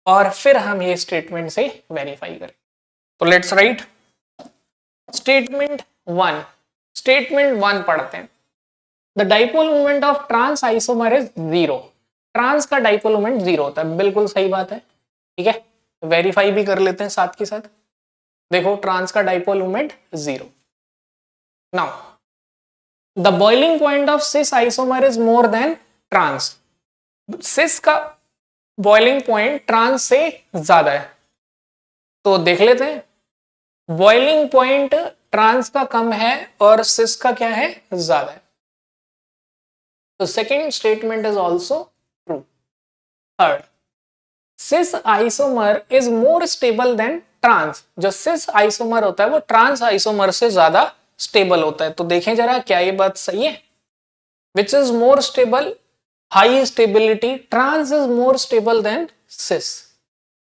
और फिर हम ये स्टेटमेंट से वेरीफाई करें। तो let's write statement one. Statement one पढ़ते हैं। The dipole moment of trans isomer is zero. Trans का डाइपोल मोमेंट जीरो होता है, बिल्कुल सही बात है। ठीक है, वेरीफाई भी कर लेते हैं साथ के साथ। देखो ट्रांस का dipole moment zero. Now the boiling point of cis isomer is more than trans. Cis का बॉइलिंग पॉइंट ट्रांस से ज्यादा है, तो देख लेते हैं। बॉइलिंग पॉइंट ट्रांस का कम है और सिस का क्या है, ज्यादा है। तो second statement is also true. Third, cis isomer is more stable than trans. जो सिस आइसोमर होता है वो ट्रांस आइसोमर से ज्यादा स्टेबल होता है। तो देखें जरा क्या ये बात सही है। Which is more stable, high stability, trans is more stable than cis.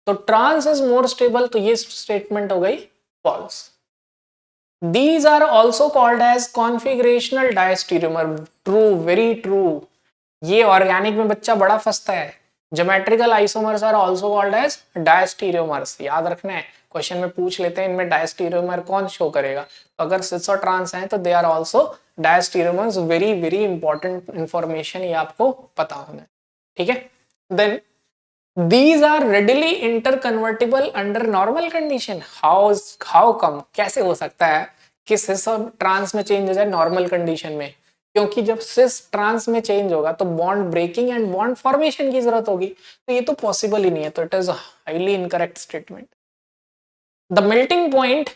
तो ट्रांस इज मोर स्टेबल, तो ये स्टेटमेंट हो गई false. These are also called as configurational diastereomer. True, very true. ये ऑर्गेनिक में बच्चा बड़ा फंसता है। Geometrical isomers are also called as diastereomers. याद रखना है, क्वेश्चन में पूछ लेते हैं इनमें डायस्टीरियोमर कौन शो करेगा। तो अगर सिस और ट्रांस हैं तो they are also diastereomers. Very very important information, ये आपको पता होना है। ठीक है, then these are readily interconvertible under normal condition. how come, कैसे हो सकता है कि सिस और ट्रांस में चेंज हो जाए नॉर्मल कंडीशन में? क्योंकि जब सिस ट्रांस में चेंज होगा तो bond breaking and bond formation की जरूरत होगी, तो ये तो पॉसिबल ही नहीं है। तो it is highly incorrect statement. The melting point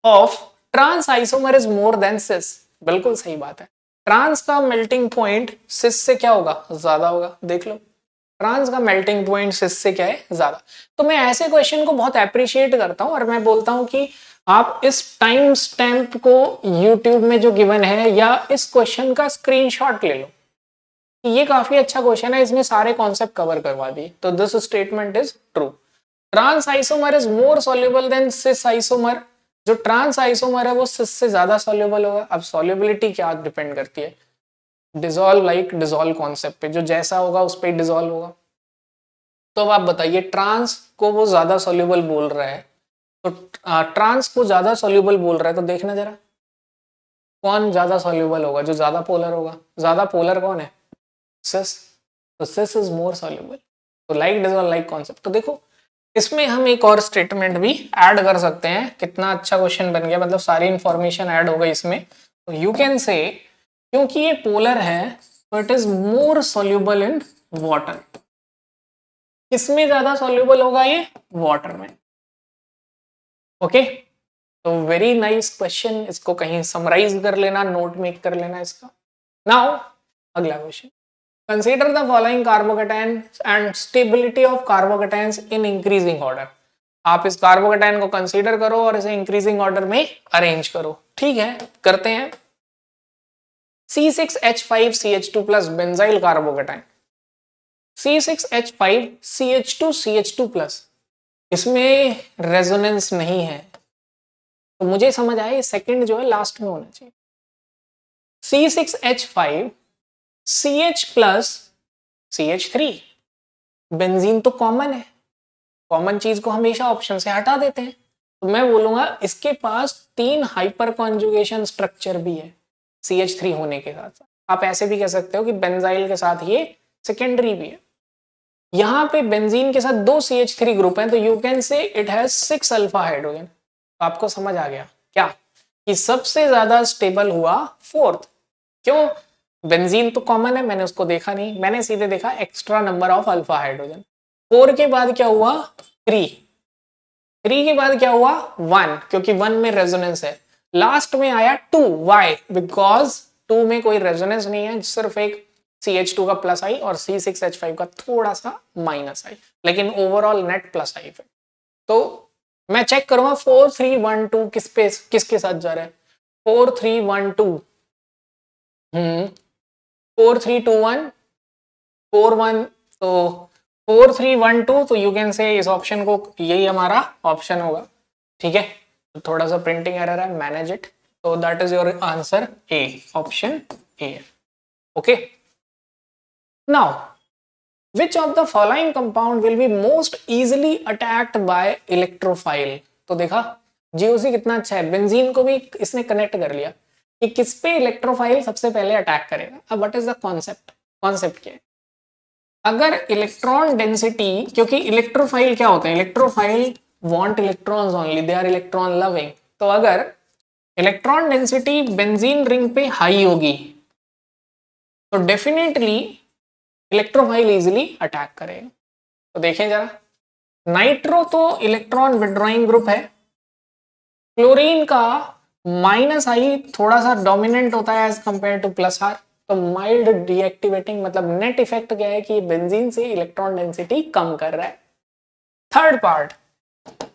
of trans isomer is more than cis. बिल्कुल सही बात है, ट्रांस का मेल्टिंग पॉइंट सिस से क्या होगा, ज्यादा होगा। देख लो, ट्रांस का मेल्टिंग पॉइंट सिस से क्या है, ज्यादा। तो मैं ऐसे क्वेश्चन को बहुत अप्रिशिएट करता हूं और मैं बोलता हूं कि आप इस टाइम स्टैम्प को यूट्यूब में जो गिवन है या इस क्वेश्चन का स्क्रीनशॉट ले लो। ये काफी अच्छा क्वेश्चन है, इसमें सारे कॉन्सेप्ट कवर करवा दिए। तो this statement is true. Trans isomer is more soluble than cis isomer. जो ट्रांस आइसोमर है वो सिस से ज्यादा सॉल्युबल होगा। अब सॉल्युबिलिटी क्या डिपेंड करती है, डिसॉल्व लाइक डिसॉल्व कॉन्सेप्ट पे, जो जैसा होगा उस पर डिसॉल्व होगा। तो अब आप बताइए, ट्रांस को वो ज्यादा सोल्यूबल बोल रहा है, तो ट्रांस को ज्यादा सोल्यूबल बोल रहा है, तो देखना जरा कौन ज्यादा सोल्यूबल होगा, जो ज्यादा पोलर होगा। ज्यादा पोलर कौन है? सिस। तो सिस इज मोर सोल्यूबल। तो लाइक डिसॉल्व लाइक कॉन्सेप्ट। तो देखो इसमें हम एक और स्टेटमेंट भी ऐड कर सकते हैं। कितना अच्छा क्वेश्चन बन गया, मतलब सारी इंफॉर्मेशन ऐड हो गई इसमें। तो यू कैन से, क्योंकि ये पोलर है तो it is more soluble in water. किसमें ज्यादा सोल्यूबल होगा ये? वाटर में। ओके, तो वेरी नाइस क्वेश्चन। इसको कहीं समराइज कर लेना, नोट मेक कर लेना इसका। नाउ अगला question, consider the following carbocation and stability of carbocations in increasing order. आप इस कार्बोकेटायन को कंसीडर करो और इसे इंक्रीजिंग ऑर्डर में अरेंज करो। ठीक है, करते हैं। C6H5CH2 plus benzyl carbocation, C6H5CH2 plus, इसमें रेजोनेंस नहीं है, तो मुझे समझ आया ये सेकंड जो है लास्ट में होना चाहिए। C6H5CH प्लस CH3, बेंजीन तो कॉमन है, कॉमन चीज को हमेशा ऑप्शन से हटा देते हैं, तो मैं बोलूंगा इसके पास 3 हाइपर कॉन्जुगेशन स्ट्रक्चर भी है CH3 होने के साथ। आप ऐसे भी कह सकते हो कि बेंजाइल के साथ ये सेकेंडरी भी है। यहाँ पे बेंजीन के साथ 2 CH3 ग्रुप हैं, तो you can say it has 6 alpha hydrogen. आपको समझ आ गया क्या कि सबसे ज्यादा स्टेबल हुआ फोर्थ। क्यों? बेंजीन तो कॉमन है, मैंने उसको देखा नहीं, मैंने सीधे देखा extra number of alpha hydrogen. 4 के बाद क्या हुआ? 3, 3 के बाद क्या हुआ? 1, क्योंकि 1 में रेजोनेंस है। लास्ट में आया 2, वाई? बिकॉज 2 में कोई रेजोनेंस नहीं है, सिर्फ एक CH2 का प्लस आई और C6H5 का थोड़ा सा माइनस आई, लेकिन ओवरऑल नेट प्लस आई। तो मैं चेक करूंगा 4 3 1 2 किसके साथ जा रहा है। 4 3 1 2, 4 3 2 1 4 1, तो 4 3 1 2, तो यू कैन से इस ऑप्शन को, यही हमारा ऑप्शन होगा। ठीक है, तो थोड़ा सा प्रिंटिंग एरर है, मैनेज इट। तो that is your answer A, option A. Okay, now which of the following compound will be most easily attacked by electrophile? तो देखा जीओसी कितना अच्छा है, बेंजीन को भी इसने कनेक्ट कर लिया कि किस पे इलेक्ट्रोफाइल सबसे पहले अटैक करेगा। अब what is the concept? Concept क्या है? अगर इलेक्ट्रॉन डेंसिटी, क्योंकि इलेक्ट्रोफाइल क्या होते हैं? Electrophile want electrons only, they are electron loving. तो अगर इलेक्ट्रॉन डेंसिटी बेंजीन रिंग पे हाई होगी तो डेफिनेटली इलेक्ट्रोफाइल इजीली अटैक करेगा। तो देखें जरा, नाइट्रो तो इलेक्ट्रॉन विड्रॉइंग ग्रुप है, क्लोरीन का माइनस आई थोड़ा सा डोमिनेंट होता है as compare to plus R, तो माइल्ड डीएक्टिवेटिंग, मतलब नेट इफेक्ट क्या है कि बेंजीन से इलेक्ट्रॉन डेंसिटी कम कर रहा है। थर्ड पार्ट,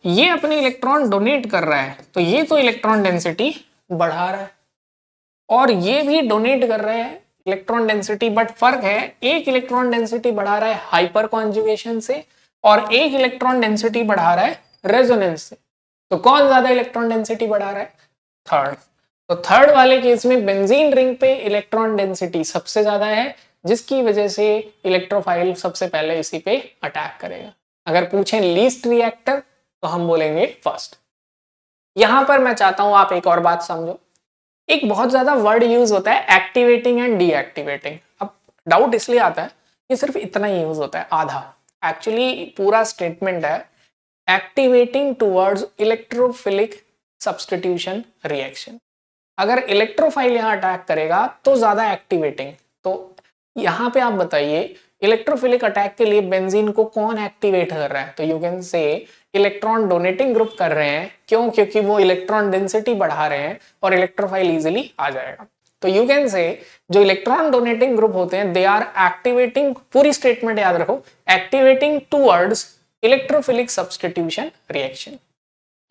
ये अपने इलेक्ट्रॉन डोनेट कर रहा है, तो ये तो इलेक्ट्रॉन डेंसिटी बढ़ा रहा है, और ये भी डोनेट कर रहे हैं इलेक्ट्रॉन डेंसिटी, बट फर्क है, एक इलेक्ट्रॉन डेंसिटी बढ़ा रहा है हाइपर कॉन्जुगेशन से और एक इलेक्ट्रॉन डेंसिटी बढ़ा रहा है रेजोनेंस से। तो कौन ज्यादा इलेक्ट्रॉन डेंसिटी बढ़ा रहा है? थर्ड। तो थर्ड वाले केस में बेंजीन रिंग पे इलेक्ट्रॉन डेंसिटी सबसे ज्यादा है, जिसकी वजह से इलेक्ट्रोफाइल सबसे पहले इसी पे अटैक करेगा। अगर पूछें लीस्ट रिएक्टर तो हम बोलेंगे फर्स्ट। यहां पर मैं चाहता हूं आप एक और बात समझो, एक बहुत ज्यादा वर्ड यूज होता है एक्टिवेटिंग एंड डीएक्टिवेटिंग। अब डाउट इसलिए आता है कि सिर्फ इतना ही यूज होता है, आधा। एक्चुअली पूरा स्टेटमेंट है activating towards electrophilic substitution reaction. अगर इलेक्ट्रोफाइल यहाँ अटैक करेगा तो ज्यादा एक्टिवेटिंग। तो यहाँ पे आप बताइए इलेक्ट्रोफिलिक अटैक के लिए बेंजीन को कौन एक्टिवेट कर रहा है? तो यू कैन से इलेक्ट्रॉन डोनेटिंग ग्रुप कर रहे हैं। क्यों? क्योंकि वो इलेक्ट्रॉन डेंसिटी बढ़ा रहे हैं और इलेक्ट्रोफाइल इजीली आ जाएगा। तो यू कैन से जो इलेक्ट्रॉन डोनेटिंग ग्रुप होते हैं दे आर एक्टिवेटिंग, पूरी स्टेटमेंट याद रखो, activating towards electrophilic substitution reaction.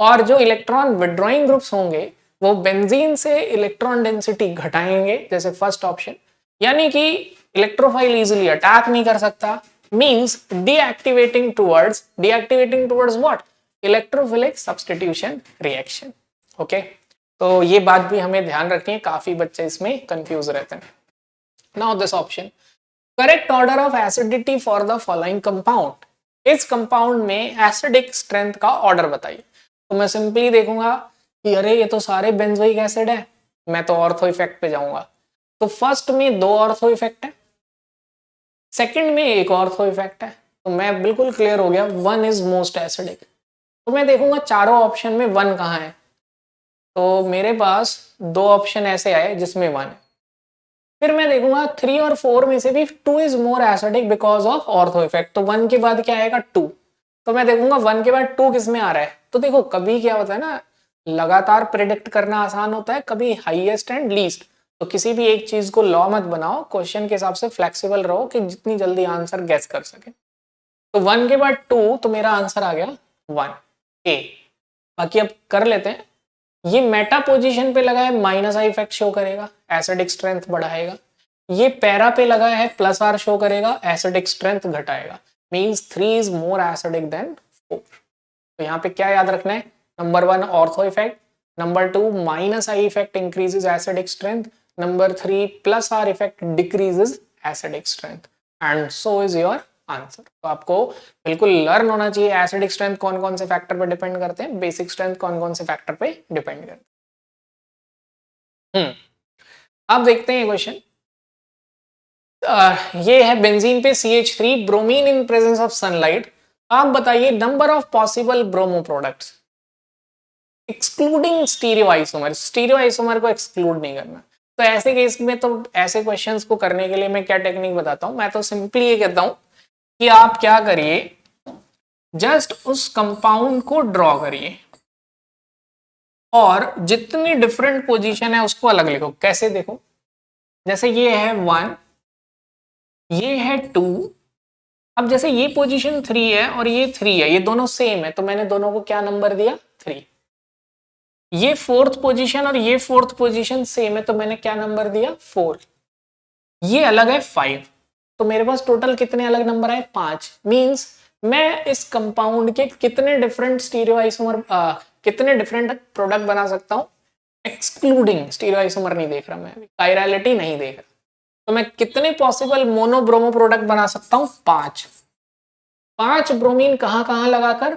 और जो इलेक्ट्रॉन विड्रॉइंग ग्रुप्स होंगे वो बेंजीन से इलेक्ट्रॉन डेंसिटी घटाएंगे, जैसे फर्स्ट ऑप्शन, यानी कि इलेक्ट्रोफाइल इजीली अटैक नहीं कर सकता, means deactivating towards what? Electrophilic substitution reaction. Okay, तो ये बात भी हमें ध्यान रखनी है, काफी बच्चे इसमें कंफ्यूज रहते हैं। Now this option, correct order of acidity for the following compound, इस कंपाउंड में एसिडिक स्ट्रेंथ का ऑर्डर बताइए। तो मैं सिंपली देखूंगा कि अरे ये तो सारे बेंजोइक एसिड है, मैं तो ऑर्थो इफेक्ट पे जाऊंगा। तो फर्स्ट में 2 ऑर्थो इफेक्ट है, सेकंड में एक ऑर्थो इफेक्ट है, तो मैं बिल्कुल क्लियर हो गया 1 इज मोस्ट एसिडिक। तो मैं देखूंगा चारों ऑप्शन में 1 कहाँ है, तो मेरे पास 2 ऑप्शन ऐसे आए जिसमें 1 है। फिर मैं देखूंगा 3 और 4 में से भी 2 is more acidic because of ortho effect, तो 1 के बाद क्या आएगा 2। तो मैं देखूंगा 1 के बाद 2 किस में आ रहा है। तो देखो कभी क्या होता है ना, लगातार प्रिडिक्ट करना आसान होता है, कभी हाईएस्ट एंड लीस्ट। तो किसी भी एक चीज को लॉ मत बनाओ, क्वेश्चन के हिसाब से फ्लेक्सिबल रहो कि जितनी जल्दी आंसर गेस कर सके। तो 1 के बाद 2, तो मेरा आंसर आ गया 1 ए। बाकी अब कर लेते हैं, ये मेटा पोजीशन पे लगा है माइनस आई इफेक्ट शो करेगा, एसिडिक स्ट्रेंथ बढ़ाएगा। ये पैरा पे लगा है प्लस आर शो करेगा, एसिडिक स्ट्रेंथ घटाएगा। Means 3 is more acidic than 4। तो यहाँ पे क्या याद रखना है, number 1 ortho effect, number 2 minus I effect increases acidic strength, number 3 plus R effect decreases acidic strength, and so is your answer. तो आपको बिल्कुल लर्न होना चाहिए एसिडिक स्ट्रेंथ कौन कौन से फैक्टर पर डिपेंड करते हैं, बेसिक स्ट्रेंथ कौन कौन से फैक्टर पे डिपेंड करते हैं। अब देखते हैं क्वेश्चन। ये है बेंजीन पे CH3 bromine in presence of sunlight. आप बताइए number of possible bromo products excluding stereo isomer. Stereo isomer को एक्सक्लूड नहीं करना। तो ऐसे केस में तो ऐसे क्वेश्चंस को करने के लिए मैं क्या टेक्निक बताता हूं, मैं तो सिंपली ये कहता हूं कि आप क्या करिए, जस्ट उस कंपाउंड को ड्रॉ करिए और जितनी डिफरेंट पोजीशन है उसको अलग लिखो। कैसे देखो, जैसे ये है 1, ये है 2, अब जैसे ये पोजीशन 3 है और ये 3 है, ये दोनों सेम है, तो मैंने दोनों को क्या नंबर दिया 3। ये 4th पोजीशन और ये 4th पोजीशन सेम है, तो मैंने क्या नंबर दिया 4। ये अलग है 5, तो मेरे पास टोटल कितने अलग नंबर आए 5। मींस मैं इस कंपाउंड के कितने डिफरेंट स्टीरियो आइसोमर कितने डिफरेंट प्रोडक्ट बना सकता हूं, एक्सक्लूडिंग स्टीरियो आइसोमर नहीं देख रहा मैं, कायरलिटी नहीं देख रहा, तो मैं कितने पॉसिबल मोनो ब्रोमो प्रोडक्ट बना सकता हूं 5। 5 ब्रोमीन कहां कहां लगाकर,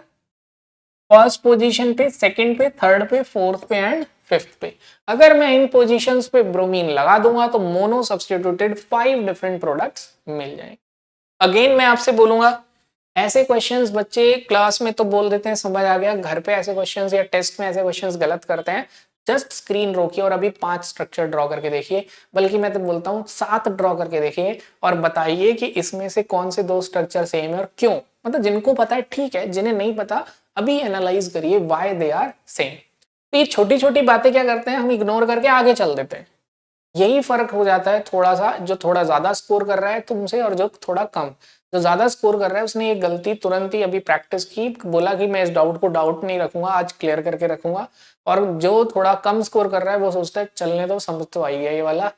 फर्स्ट पोजीशन पे, सेकंड पे, थर्ड पे, फोर्थ पे एंड फिफ्थ पे। अगर मैं इन पोजीशंस पे ब्रोमीन लगा दूंगा तो मोनो सब्स्टिट्यूटेड 5 डिफरेंट प्रोडक्ट्स मिल जाएंगे। अगेन मैं आपसे बोलूंगा, ऐसे क्वेश्चंस बच्चे क्लास में तो बोल देते हैं समझ आ गया, घर पे ऐसे क्वेश्चंस या टेस्ट में ऐसे क्वेश्चंस गलत करते हैं। जस्ट स्क्रीन रोकिए और अभी 5 स्ट्रक्चर ड्रॉ करके देखिए, बल्कि मैं तो बोलता हूँ 7 ड्रॉ करके देखिए और बताइए कि इसमें से कौन से 2 स्ट्रक्चर सेम है और क्यों। मतलब जिनको पता है ठीक है, जिन्हें नहीं पता अभी एनालाइज करिए व्हाई दे आर सेम। तो ये छोटी छोटी बातें क्या करते हैं, हम इग्नोर करके आगे चल देते हैं। यही फर्क हो जाता है थोड़ा सा, जो थोड़ा ज्यादा स्कोर कर रहा है तुमसे और जो थोड़ा कम। जो ज्यादा स्कोर कर रहा है उसने ये गलती तुरंत ही अभी प्रैक्टिस की, बोला कि मैं इस डाउट को डाउट नहीं रखूंगा, आज क्लियर करके रखूंगा। और जो थोड़ा कम स्कोर कर रहा है वो सोचता है चलने दो, समझ तो आई है ये वाला,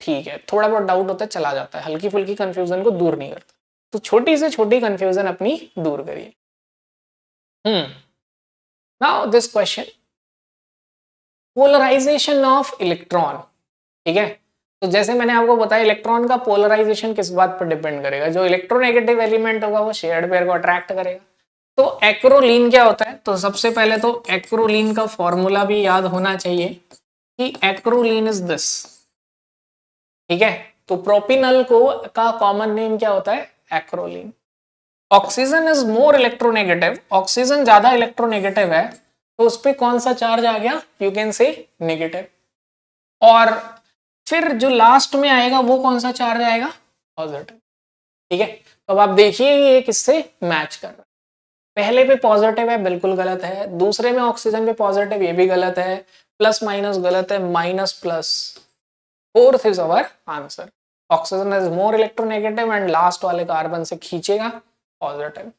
ठीक है, थोड़ा बहुत डाउट होता है चला जाता है, हल्की फुल्की कंफ्यूजन को दूर नहीं करता। तो छोटी से छोटी कंफ्यूजन अपनी दूर करिए। Now this question, polarization of electron. ठीक है, तो जैसे मैंने आपको बताया इलेक्ट्रॉन का पोलराइजेशन किस बात पर डिपेंड करेगा, जो इलेक्ट्रोनेगेटिव एलिमेंट होगा वो शेयर्ड पेयर को अट्रैक्ट करेगा। तो एक्रोलीन क्या होता है, तो सबसे पहले तो एक्रोलीन का फॉर्मूला भी याद होना चाहिए कि एक्रोलीन इज दिस। ठीक है, तो प्रोपिनल को का कॉमन नेम क्या होता है, acrolein. Oxygen is more electronegative, oxygen ज्यादा इलेक्ट्रोनेगेटिव है, तो उस पर कौन सा चार्ज आ गया, यू कैन से नेगेटिव। और फिर जो लास्ट में आएगा वो कौन सा चार्ज आएगा, पॉजिटिव। ठीक है, तो अब आप देखिए ये किससे मैच कर रहा है। पहले पे पॉजिटिव है, बिल्कुल गलत है। दूसरे में ऑक्सीजन पे पॉजिटिव, ये भी गलत है। प्लस माइनस गलत है, minus plus. Fourth is our answer, oxygen is more electronegative and last वाले कार्बन से खींचेगा पॉजिटिव।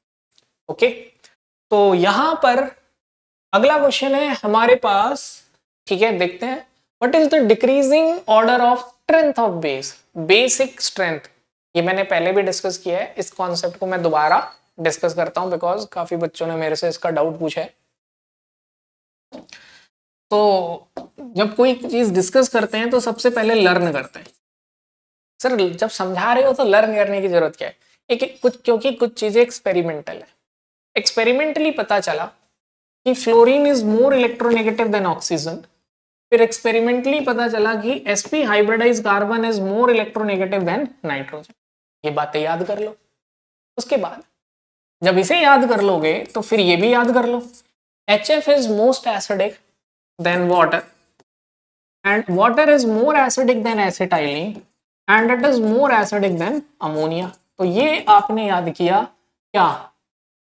ओके, तो यहां पर अगला क्वेश्चन है हमारे पास। ठीक है, देखते हैं, what is the decreasing order of strength of base. Basic strength, ये मैंने पहले भी डिस्कस किया है, इस कॉन्सेप्ट को मैं दोबारा डिस्कस करता हूं बिकॉज काफी बच्चों ने मेरे से इसका डाउट पूछा है। तो जब कोई चीज डिस्कस करते हैं तो सबसे पहले लर्न करते हैं। सर जब समझा रहे हो तो लर्न करने की जरूरत क्या है? क्योंकि कुछ चीजें एक्सपेरिमेंटल है। एक्सपेरिमेंटली पता चला कि fluorine is more electronegative than oxygen. फिर एक्सपेरिमेंटली पता चला कि sp hybridize carbon is more electronegative than nitrogen. ये बातें याद कर लो। उसके बाद जब इसे याद कर लोगे तो फिर ये भी याद कर लो, HF is most acidic then water and water is more acidic than acetylene and it is more acidic than ammonia। तो ये आपने याद किया क्या?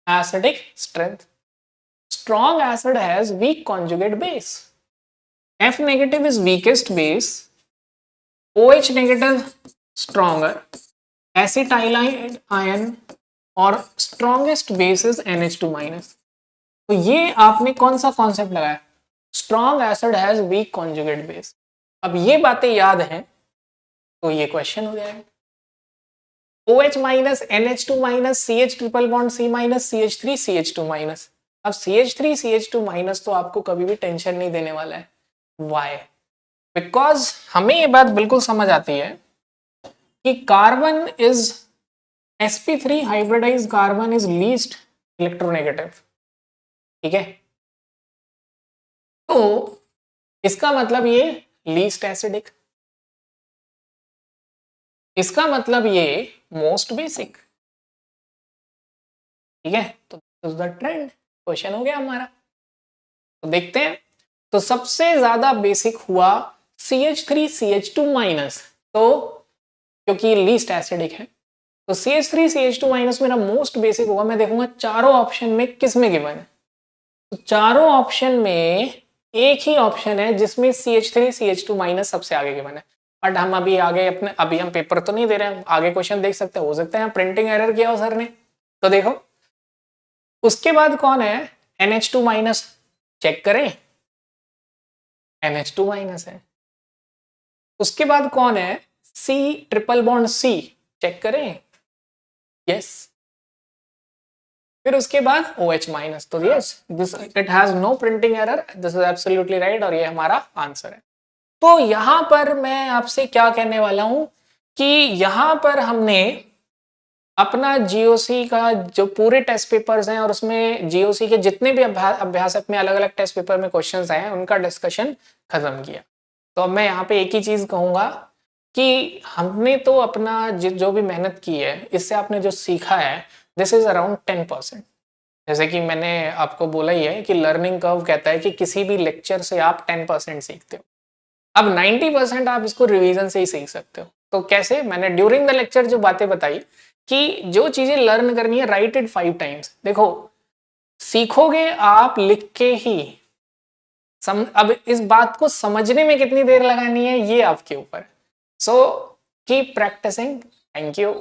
Acidic strength. Strong acid has week conjugate base. F negative is weakest base, OH negative stronger, acetylene ion और strongest base is NH2 minus। तो ये आपने कौन सा कॉन्सेप्ट लगाया? Strong acid has week conjugate base. अब ये बातें याद हैं तो ये क्वेश्चन हो जाएगा। OH minus NH2 minus CH triple bond C minus CH3 CH2 minus. अब CH3 CH2 माइनस तो आपको कभी भी टेंशन नहीं देने वाला है। वाई? बिकॉज हमें ये बात बिल्कुल समझ आती है कि carbon is sp3 hybridize carbon is least electronegative. ठीक है, तो इसका मतलब ये लीस्ट एसिडिक, इसका मतलब ये मोस्ट बेसिक। ठीक है, तो इज द ट्रेंड। क्वेश्चन हो गया हमारा। तो देखते हैं। तो सबसे ज्यादा बेसिक हुआ CH3 CH2 माइनस, तो क्योंकि लीस्ट एसिडिक है तो CH3 CH2 माइनस मेरा मोस्ट बेसिक होगा। मैं देखूंगा चारों ऑप्शन में किस में गिवन है। तो चारों ऑप्शन में एक ही ऑप्शन है जिसमें CH3 CH2 माइनस सबसे आगे गिवन है। बट हम अभी हम पेपर तो नहीं दे रहे हैं, आगे क्वेश्चन देख सकते हैं, हो सकता है प्रिंटिंग एरर किया हो सर ने। तो देखो उसके बाद कौन है? NH2 minus. चेक करें, NH2 माइनस है। उसके बाद कौन है? C triple bond C। Check करें, यस। फिर उसके बाद OH माइनस। तो yes, this it has no printing error, this is absolutely right और ये हमारा आंसर है। तो यहां पर मैं आपसे क्या कहने वाला हूं कि यहां पर हमने अपना जीओसी का जो पूरे टेस्ट पेपर्स हैं और उसमें जीओसी के जितने भी अभ्यासक में अलग अलग टेस्ट पेपर में क्वेश्चंस आए हैं उनका डिस्कशन खत्म किया। तो अब मैं यहाँ पे एक ही चीज कहूंगा कि हमने तो अपना जो भी मेहनत की है इससे आपने जो सीखा है दिस इज अराउंड 10%। जैसे कि मैंने आपको बोला ही है कि लर्निंग कर्व कहता है कि किसी भी लेक्चर से आप 10% सीखते हो। अब 90% आप इसको रिवीजन से ही सीख सकते हो। तो कैसे? मैंने ड्यूरिंग द लेक्चर जो बातें बताई कि जो चीजें लर्न करनी है राइट इट 5 टाइम्स। देखो सीखोगे आप लिख के ही, अब इस बात को समझने में कितनी देर लगानी है ये आपके ऊपर। So keep practicing. Thank you.